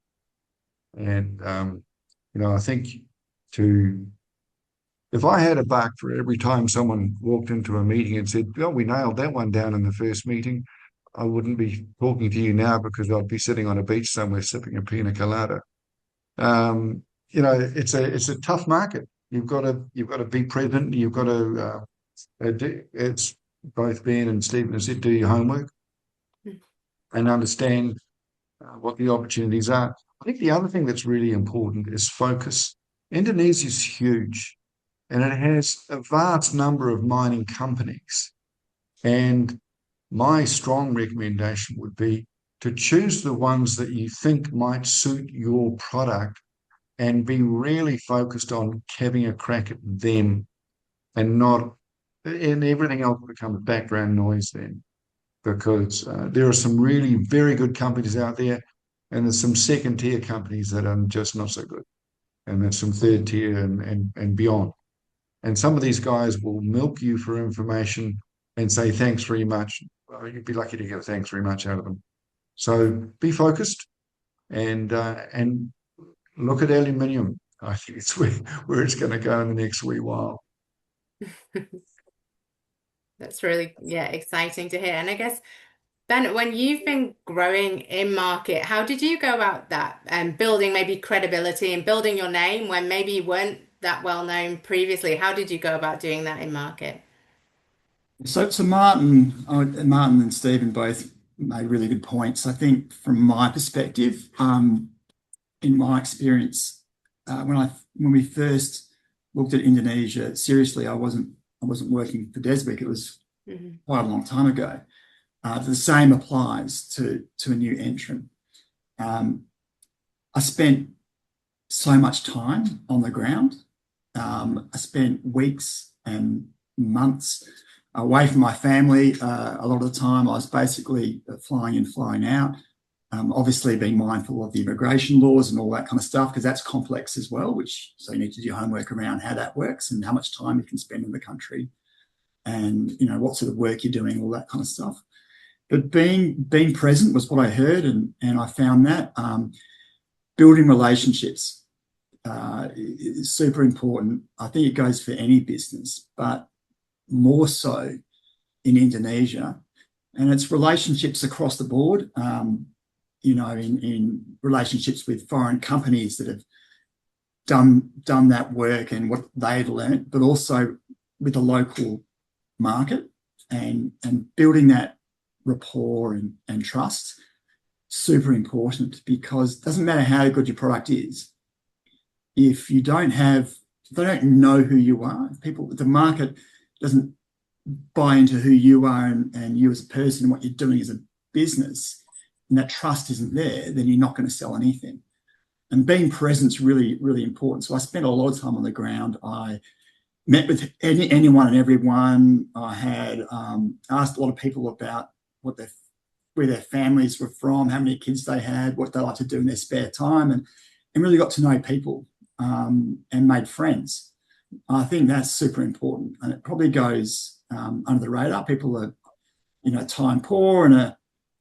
C: And, I think if I had a buck for every time someone walked into a meeting and said, "Oh, we nailed that one down in the first meeting," I wouldn't be talking to you now, because I'd be sitting on a beach somewhere sipping a pina colada. It's a tough market. You've got to be present. You've got to it's both Ben and Stephen has said, do your homework and understand what the opportunities are. I think the other thing that's really important is focus. Indonesia is huge, and it has a vast number of mining companies. And my strong recommendation would be to choose the ones that you think might suit your product and be really focused on having a crack at them and not, and everything else becomes background noise then. Because there are some really very good companies out there, and there's some second tier companies that are just not so good, and there's some third tier and beyond. And some of these guys will milk you for information and say thanks very much. Well, you'd be lucky to get a thanks very much out of them. So be focused and look at aluminium. I think it's where it's going to go in the next wee while.
A: That's really, yeah, exciting to hear. And I guess, Ben, when you've been growing in market, how did you go about that and building maybe credibility and building your name when maybe you weren't that well known previously? How did you go about doing that in market?
D: So Martin and Stephen both made really good points. I think from my perspective, in my experience, when we first looked at Indonesia seriously, I wasn't working for Deswick. It was quite a long time ago. The same applies to a new entrant. I spent so much time on the ground. I spent weeks and months away from my family. A lot of the time I was basically flying in, flying out. Obviously being mindful of the immigration laws and all that kind of stuff, because that's complex as well, so you need to do your homework around how that works and how much time you can spend in the country and, what sort of work you're doing, all that kind of stuff. But being present was what I heard, and I found that building relationships is super important. I think it goes for any business, but more so in Indonesia. And it's relationships across the board, in relationships with foreign companies that have done that work and what they've learned, but also with the local market and building that rapport and trust. Super important, because it doesn't matter how good your product is. If they don't know who you are, the market doesn't buy into who you are and you as a person and what you're doing as a business, and that trust isn't there, then you're not going to sell anything. And being present is really, really important. So I spent a lot of time on the ground. I met with anyone and everyone. I had asked a lot of people about where their families were from, how many kids they had, what they like to do in their spare time, and really got to know people and made friends. I think that's super important, and it probably goes under the radar. People are, time poor and are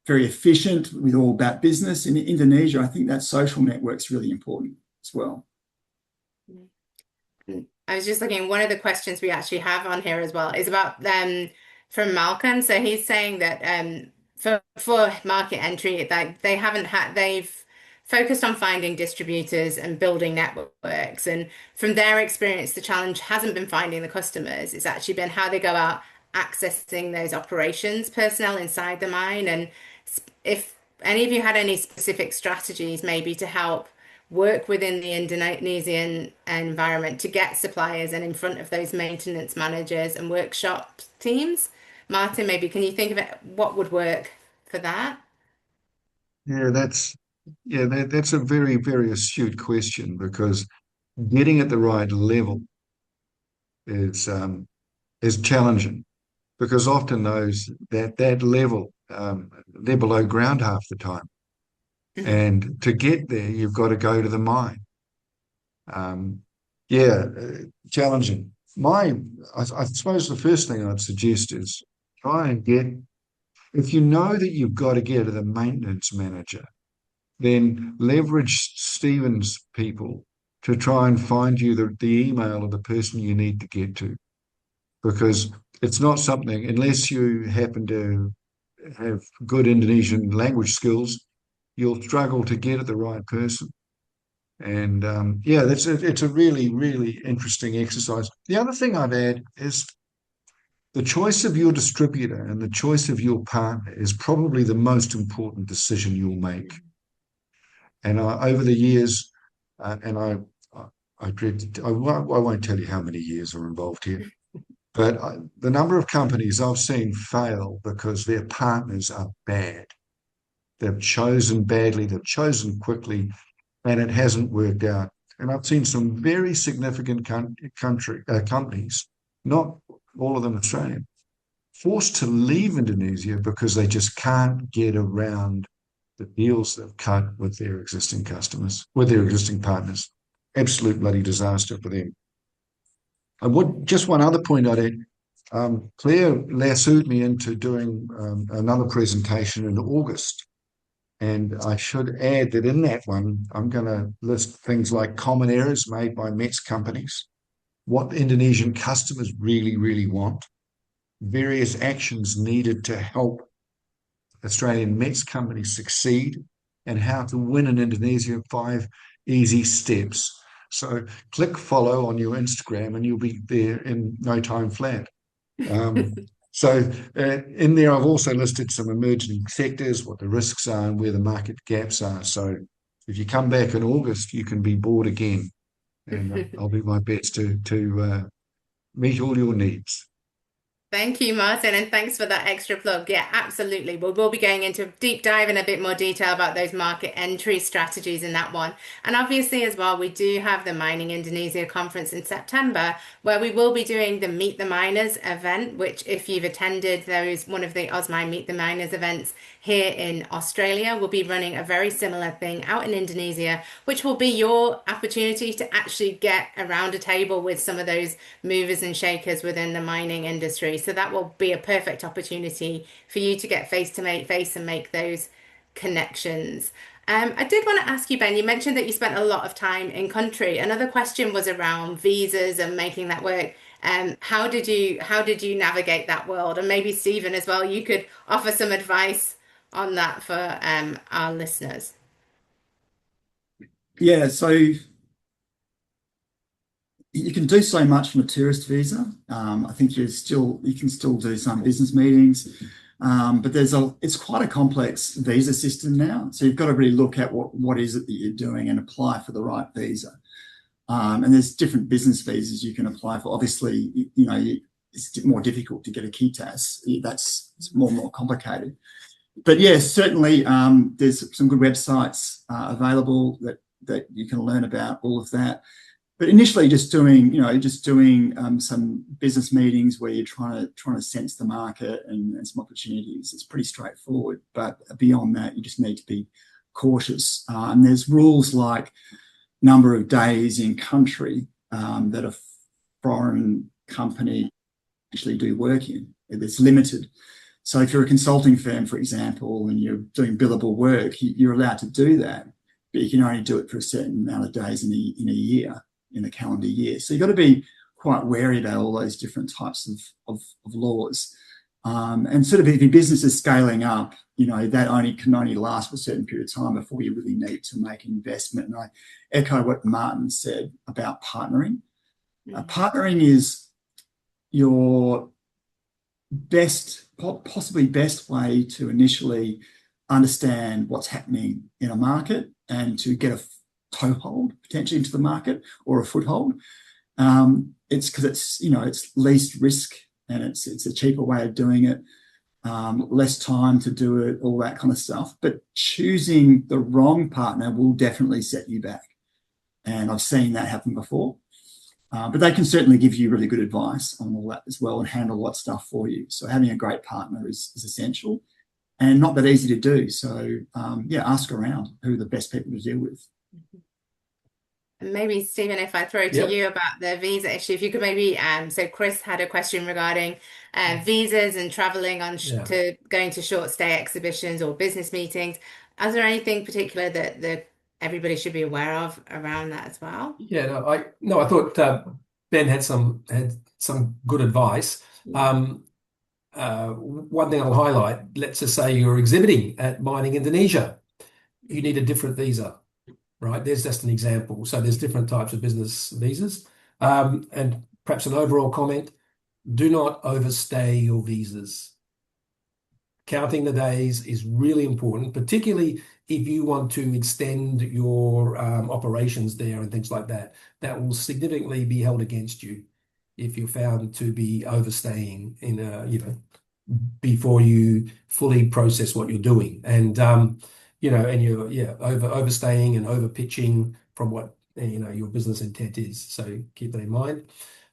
D: very efficient with all about business. In Indonesia, I think that social network's really important as well.
A: I was just looking, one of the questions we actually have on here as well is about from Malcolm. So he's saying that for market entry, that they've focused on finding distributors and building networks. And from their experience, the challenge hasn't been finding the customers. It's actually been how they go out accessing those operations personnel inside the mine. And if any of you had any specific strategies maybe to help work within the Indonesian environment to get suppliers and in front of those maintenance managers and workshop teams. Martin, maybe can you think of it, what would work for that?
C: Yeah, that's a very, very astute question, because getting at the right level is challenging, because often that level they're below ground half the time, and to get there you've got to go to the mine. Challenging. I suppose the first thing I'd suggest is try and get, if you know that you've got to get to the maintenance manager, then leverage Stephen's people to try and find you the email of the person you need to get to. Because it's not something, unless you happen to have good Indonesian language skills, you'll struggle to get at the right person. And it's a really, really interesting exercise. The other thing I'd add is the choice of your distributor and the choice of your partner is probably the most important decision you'll make. And over the years, and I won't tell you how many years are involved here, but the number of companies I've seen fail because their partners are bad. They've chosen badly, they've chosen quickly, and it hasn't worked out. And I've seen some very significant companies, not all of them Australian, forced to leave Indonesia because they just can't get around the deals they've cut with their existing customers, with their existing partners. Absolute bloody disaster for them. And just one other point I'd add. Claire lassoed me into doing another presentation in August. And I should add that in that one, I'm going to list things like common errors made by METS companies, what Indonesian customers really, really want, various actions needed to help Australian METS companies succeed, and how to win in Indonesia, 5 easy steps. So click follow on your Instagram and you'll be there in no time flat. So in there, I've also listed some emerging sectors, what the risks are and where the market gaps are. So if you come back in August, you can be bored again. And I'll do my best to meet all your needs.
A: Thank you, Martin, and thanks for that extra plug. Yeah, absolutely. We'll be going into a deep dive in a bit more detail about those market entry strategies in that one. And obviously, as well, we do have the Mining Indonesia conference in September, where we will be doing the Meet the Miners event, which, if you've attended, there is one of the Austmine Meet the Miners events here in Australia. We'll be running a very similar thing out in Indonesia, which will be your opportunity to actually get around a table with some of those movers and shakers within the mining industry. So that will be a perfect opportunity for you to get face to face and make those connections. I did want to ask you, Ben, you mentioned that you spent a lot of time in country. Another question was around visas and making that work. How did you navigate that world? And maybe Stephen as well, you could offer some advice on that for our listeners.
D: Yeah, so you can do so much from a tourist visa. I think you can still do some business meetings, but it's quite a complex visa system now. So you've got to really look at what is it that you're doing and apply for the right visa. And there's different business visas you can apply for. Obviously, it's more difficult to get a KITAS. It's more complicated. But yes, certainly there's some good websites available that you can learn about all of that. But initially, just doing some business meetings where you're trying to sense the market and some opportunities. It's pretty straightforward. But beyond that, you just need to be cautious. And there's rules like number of days in country that a foreign company actually do work in. It's limited. So if you're a consulting firm, for example, and you're doing billable work, you're allowed to do that, but you can only do it for a certain amount of days in a year, in a calendar year. So you've got to be quite wary about all those different types of laws. And sort of if your business is scaling up, that can only last for a certain period of time before you really need to make an investment. And I echo what Martin said about partnering. Partnering is your possibly best way to initially understand what's happening in a market and to get a toehold potentially into the market or a foothold. It's because it's least risk and it's a cheaper way of doing it, less time to do it, all that kind of stuff. But choosing the wrong partner will definitely set you back. And I've seen that happen before. But they can certainly give you really good advice on all that as well and handle all that stuff for you. So having a great partner is essential and not that easy to do. So ask around who are the best people to deal with.
A: And maybe, Stephen, if I throw to you about the visa issue, if you could maybe, so Chris had a question regarding visas and traveling to going to short stay exhibitions or business meetings. Is there anything particular that everybody should be aware of around that as well?
B: Yeah, I thought Ben had some good advice. One thing I'll highlight, let's just say you're exhibiting at Mining Indonesia. You need a different visa, right? There's just an example. So there's different types of business visas. And perhaps an overall comment, do not overstay your visas. Counting the days is really important, particularly if you want to extend your operations there and things like that. That will significantly be held against you if you're found to be overstaying in before you fully process what you're doing. And and you're overstaying and over pitching from what your business intent is. So keep that in mind.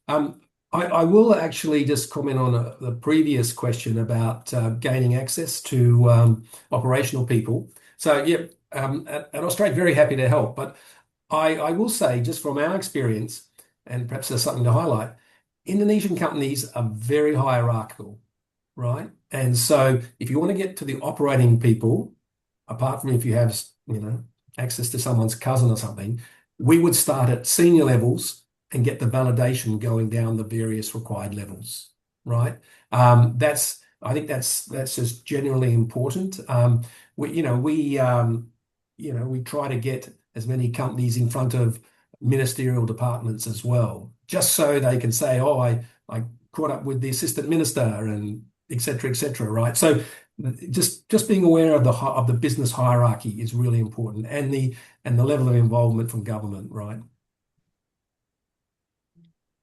B: Um, I will actually just comment on the previous question about gaining access to operational people. So yeah, at Austrade, very happy to help. But I will say, just from our experience, and perhaps there's something to highlight, Indonesian companies are very hierarchical, right? And so if you want to get to the operating people, apart from if you have, access to someone's cousin or something, we would start at senior levels and get the validation going down the various required levels, right? I think that's just generally important. We try to get as many companies in front of ministerial departments as well, just so they can say, "Oh, I caught up with the assistant minister," and et cetera, right? So just being aware of the business hierarchy is really important, and the level of involvement from government, right?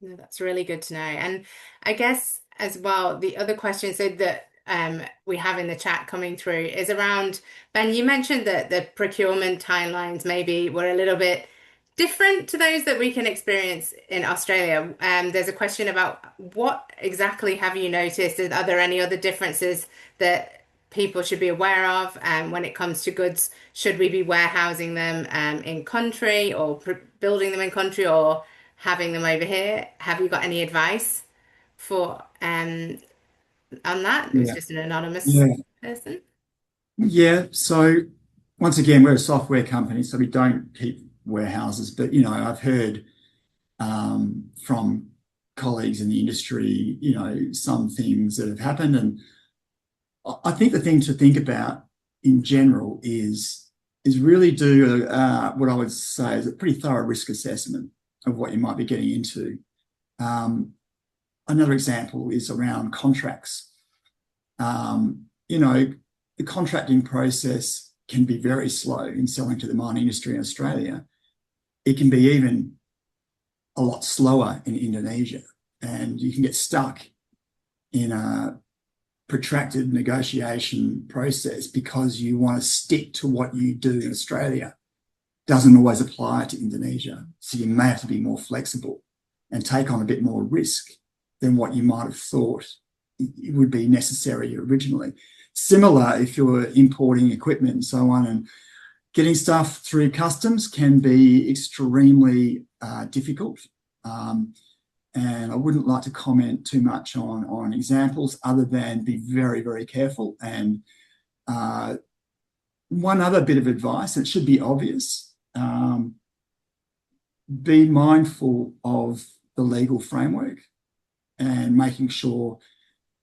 A: No, that's really good to know. And I guess as well, the other question so that we have in the chat coming through is around, Ben, you mentioned that the procurement timelines maybe were a little bit different to those that we can experience in Australia. There's a question about what exactly have you noticed? Are there any other differences that people should be aware of when it comes to goods? Should we be warehousing them in country or building them in country or having them over here? Have you got any advice for on that? It was
D: Yeah.
A: just an anonymous
D: Yeah.
A: person.
D: Yeah. So once again, we're a software company, so we don't keep warehouses. But I've heard from colleagues in the industry, some things that have happened, and I think the thing to think about in general is really do what I would say is a pretty thorough risk assessment of what you might be getting into. Another example is around contracts. The contracting process can be very slow in selling to the mining industry in Australia. It can be even a lot slower in Indonesia, and you can get stuck in a protracted negotiation process because you want to stick to what you do in Australia. Doesn't always apply to Indonesia. So you may have to be more flexible and take on a bit more risk than what you might have thought it would be necessary originally. Similar if you're importing equipment and so on, and getting stuff through customs can be extremely difficult. And I wouldn't like to comment too much on examples other than be very, very careful. And one other bit of advice, and it should be obvious, be mindful of the legal framework and making sure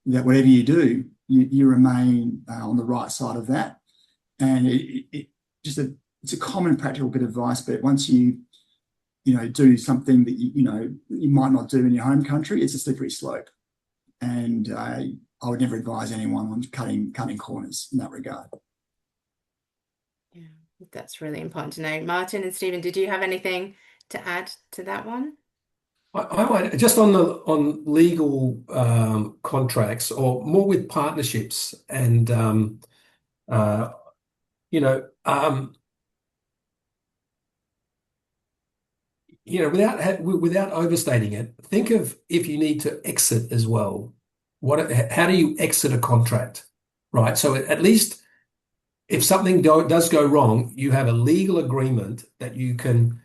D: that whatever you do, you remain on the right side of that. And it's a common practical bit of advice, but once you do something that you might not do in your home country, it's a slippery slope. And I would never advise anyone on cutting corners in that regard.
A: Yeah, that's really important to know. Martin and Stephen, did you have anything to add to that one?
B: I might just on legal contracts or more with partnerships and uh, you know um, without overstating it, think of if you need to exit as well. How do you exit a contract, right? So at least if something does go wrong, you have a legal agreement that you can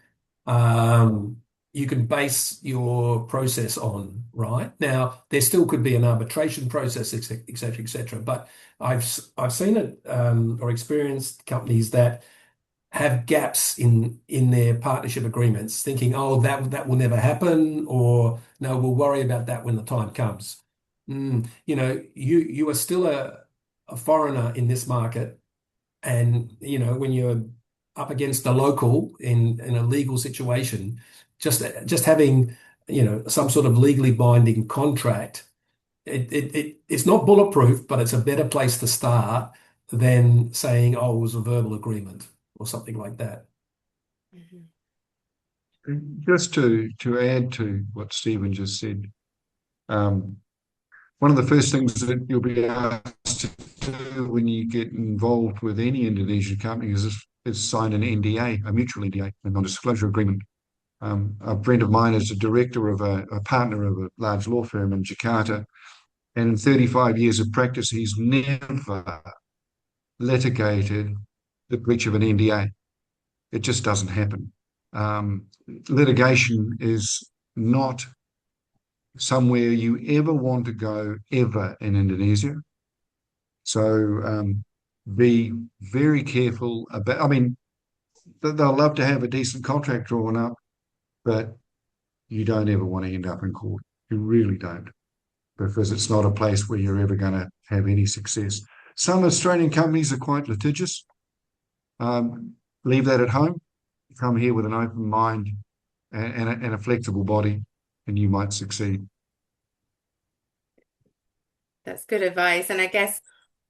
B: base your process on, right? Now, there still could be an arbitration process, et cetera, et cetera. But I've seen it or experienced companies that have gaps in their partnership agreements, thinking, oh, that will never happen, or no, we'll worry about that when the time comes. You are still a foreigner in this market, and when you're up against a local in a legal situation, just having some sort of legally binding contract, it's not bulletproof, but it's a better place to start than saying, oh, it was a verbal agreement or something like that.
C: Just to add to what Stephen just said, one one of the first things that you'll be asked to do when you get involved with any Indonesian company is sign an NDA, a mutual NDA, a non-disclosure agreement. A friend of mine is a director of a partner of a large law firm in Jakarta, and in 35 years of practice, he's never litigated the breach of an NDA. It just doesn't happen. Litigation is not somewhere you ever want to go ever in Indonesia. So be very careful about, I mean, they'll love to have a decent contract drawn up, but you don't ever want to end up in court. You really don't, because it's not a place where you're ever going to have any success. Some Australian companies are quite litigious. Leave that at home. Come here with an open mind and a flexible body, and you might succeed.
A: That's good advice. And I guess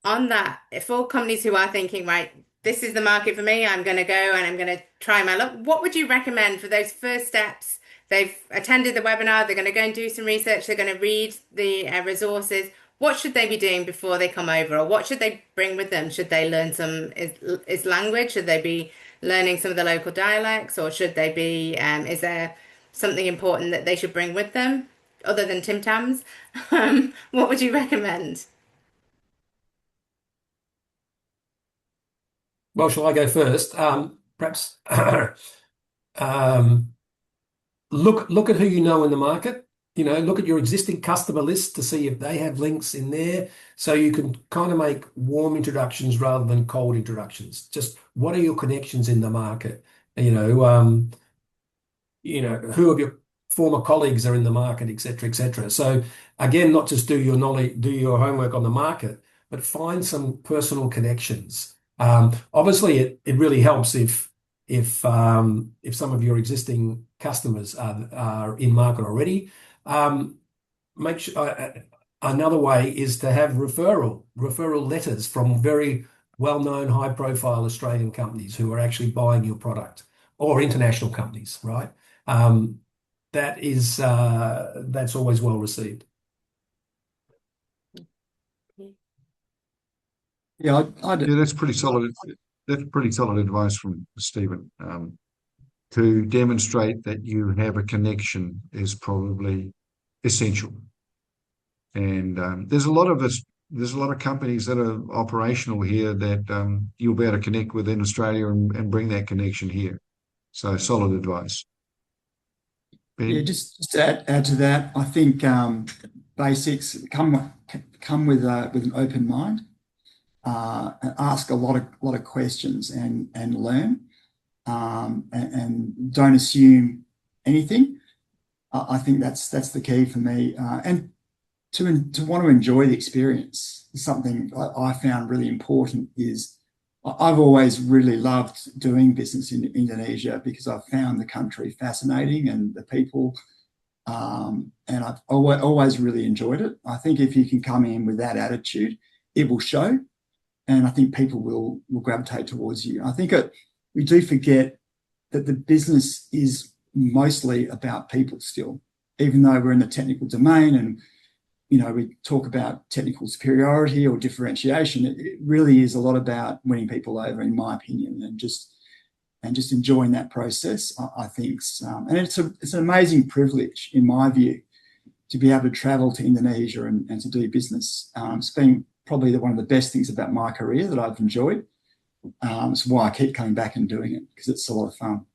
A: on that, if all companies who are thinking, right, this is the market for me, I'm going to go and I'm going to try my luck, what would you recommend for those first steps? They've attended the webinar, they're going to go and do some research, they're going to read the resources. What should they be doing before they come over, or what should they bring with them? Should they learn some is language? Should they be learning some of the local dialects, or should they be, is there something important that they should bring with them other than Tim Tams? What would you recommend?
B: Well, shall I go first? Perhaps um, look at who you know in the market. Look at your existing customer list to see if they have links in there, so you can kind of make warm introductions rather than cold introductions. Just what are your connections in the market? Who of your former colleagues are in the market, et cetera, et cetera. So again, not just do your homework on the market, but find some personal connections. Obviously, it really helps if some of your existing customers are in market already. Make sure another way is to have referral letters from very well-known, high-profile Australian companies who are actually buying your product, or international companies, right? That's always well received.
D: Yeah,
C: Yeah, that's pretty solid. That's pretty solid advice from Stephen. To demonstrate that you have a connection is probably essential. And there's a lot of companies that are operational here that you'll be able to connect with in Australia and bring that connection here. So solid advice.
D: yeah,
C: Ben?
D: just to add to that, I think basics come with an open mind, and ask a lot of questions and learn, and don't assume anything. I think that's the key for me, and to want to enjoy the experience. Something I found really important is I've always really loved doing business in Indonesia because I've found the country fascinating and the people, and I've always really enjoyed it. I think if you can come in with that attitude, it will show, and I think people will gravitate towards you. I think we do forget that the business is mostly about people still, even though we're in the technical domain and we talk about technical superiority or differentiation. It really is a lot about winning people over, in my opinion, and just enjoying that process. I think, and it's an amazing privilege, in my view, to be able to travel to Indonesia and to do business. It's been probably one of the best things about my career that I've enjoyed. It's why I keep coming back and doing it, because it's a lot of fun.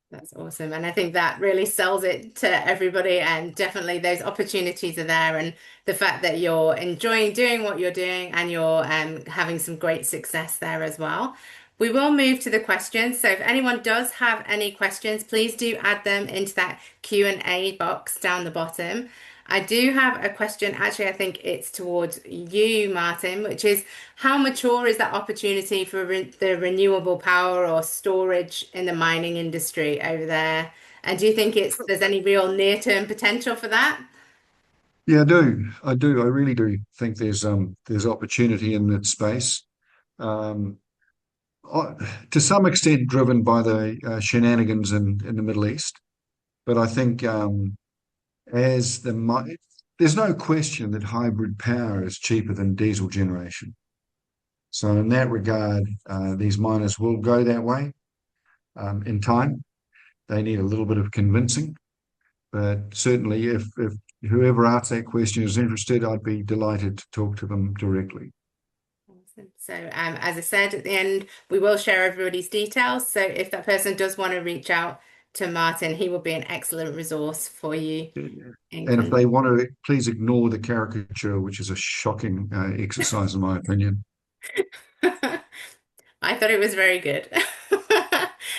A: That's awesome. And I think that really sells it to everybody. And definitely those opportunities are there. And the fact that you're enjoying doing what you're doing and you're having some great success there as well. We will move to the questions. So if anyone does have any questions, please do add them into that Q&A box down the bottom. I do have a question. Actually, I think it's towards you, Martin, which is how mature is that opportunity for the renewable power or storage in the mining industry over there? And do you think there's any real near-term potential for that?
C: Yeah, I do. I do. I really do think there's opportunity in that space. Um, to some extent driven by the shenanigans in the Middle East. But I think as there's no question that hybrid power is cheaper than diesel generation. So in that regard, these miners will go that way in time. They need a little bit of convincing, but certainly if whoever asks that question is interested, I'd be delighted to talk to them directly.
A: Awesome. So, as I said at the end, we will share everybody's details. So, if that person does want to reach out to Martin, he will be an excellent resource for you in
C: And if they want to, please ignore the caricature, which is a shocking exercise, in my opinion.
A: I thought it was very good.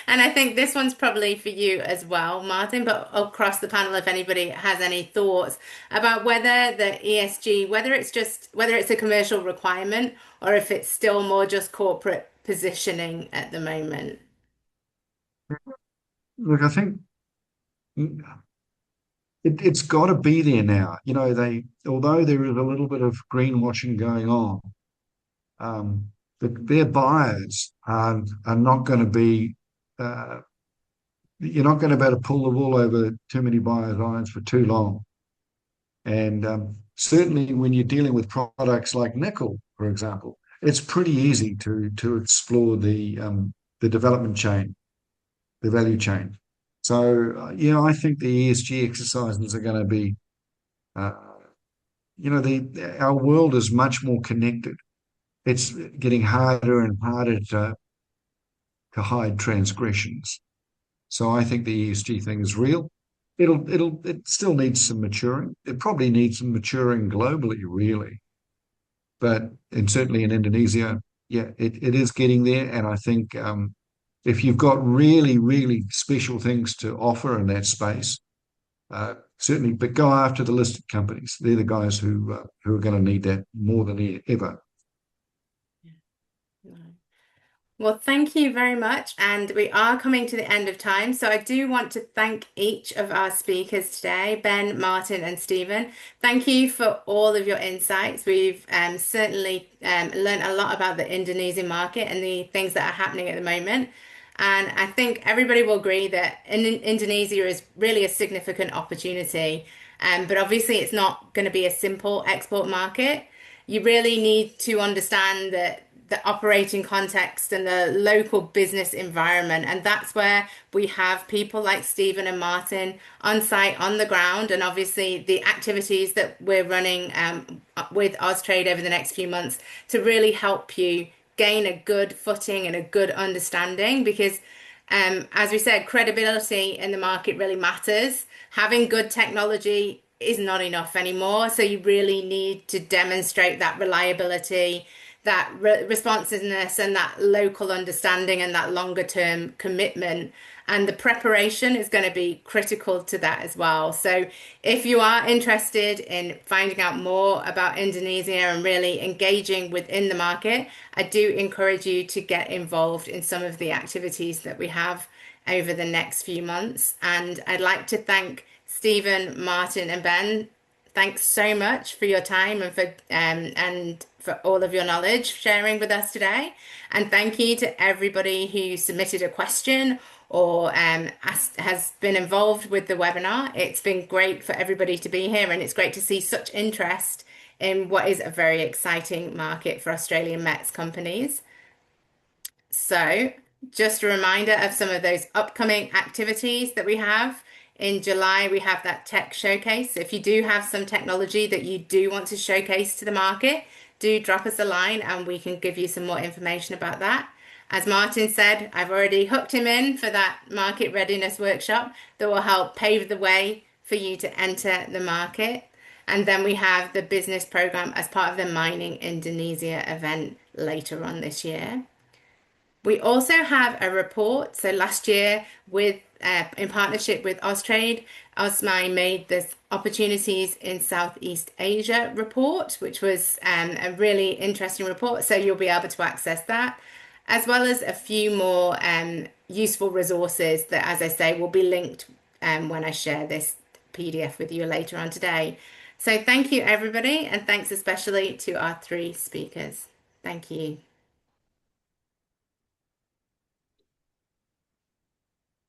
A: And I think this one's probably for you as well, Martin, but across the panel, if anybody has any thoughts about whether the ESG, whether it's a commercial requirement or if it's still more just corporate positioning at the moment.
C: Look, I think it's got to be there now. Although there is a little bit of greenwashing going on, their buyers are not going to be. You're not going to be able to pull the wool over too many buyers' eyes for too long. And certainly, when you're dealing with products like nickel, for example, it's pretty easy to explore the development chain, the value chain. So, I think the ESG exercises are going to be, uh, our world is much more connected. It's getting harder and harder to hide transgressions. So I think the ESG thing is real. It still needs some maturing. It probably needs some maturing globally, really. And certainly in Indonesia, yeah, it is getting there. And I think if you've got really, really special things to offer in that space, certainly, but go after the listed companies. They're the guys who are going to need that more than ever.
A: Yeah. Well, thank you very much. And we are coming to the end of time. So I do want to thank each of our speakers today, Ben, Martin, and Stephen. Thank you for all of your insights. We've certainly learned a lot about the Indonesian market and the things that are happening at the moment. And I think everybody will agree that Indonesia is really a significant opportunity. But obviously, it's not going to be a simple export market. You really need to understand that the operating context and the local business environment. And that's where we have people like Stephen and Martin on site, on the ground. And obviously the activities that we're running with Austrade over the next few months to really help you gain a good footing and a good understanding. Because as we said, credibility in the market really matters. Having good technology is not enough anymore. So you really need to demonstrate that reliability, that responsiveness, and that local understanding and that longer term commitment. And the preparation is going to be critical to that as well. So if you are interested in finding out more about Indonesia and really engaging within the market, I do encourage you to get involved in some of the activities that we have over the next few months. And I'd like to thank Stephen, Martin, and Ben. Thanks so much for your time and for all of your knowledge sharing with us today. And thank you to everybody who submitted a question or has been involved with the webinar. It's been great for everybody to be here, and it's great to see such interest in what is a very exciting market for Australian Mets companies. So just a reminder of some of those upcoming activities that we have. In July, we have that tech showcase. So if you do have some technology that you do want to showcase to the market, do drop us a line and we can give you some more information about that. As Martin said, I've already hooked him in for that market readiness workshop that will help pave the way for you to enter the market. And then we have the business program as part of the Mining Indonesia event later on this year. We also have a report. So last year, in partnership with Austrade, Austmine made this Opportunities in Southeast Asia report, which was a really interesting report. So you'll be able to access that, as well as a few more useful resources that, as I say, will be linked when I share this PDF with you later on today. So thank you, everybody, and thanks especially to our three speakers. Thank you.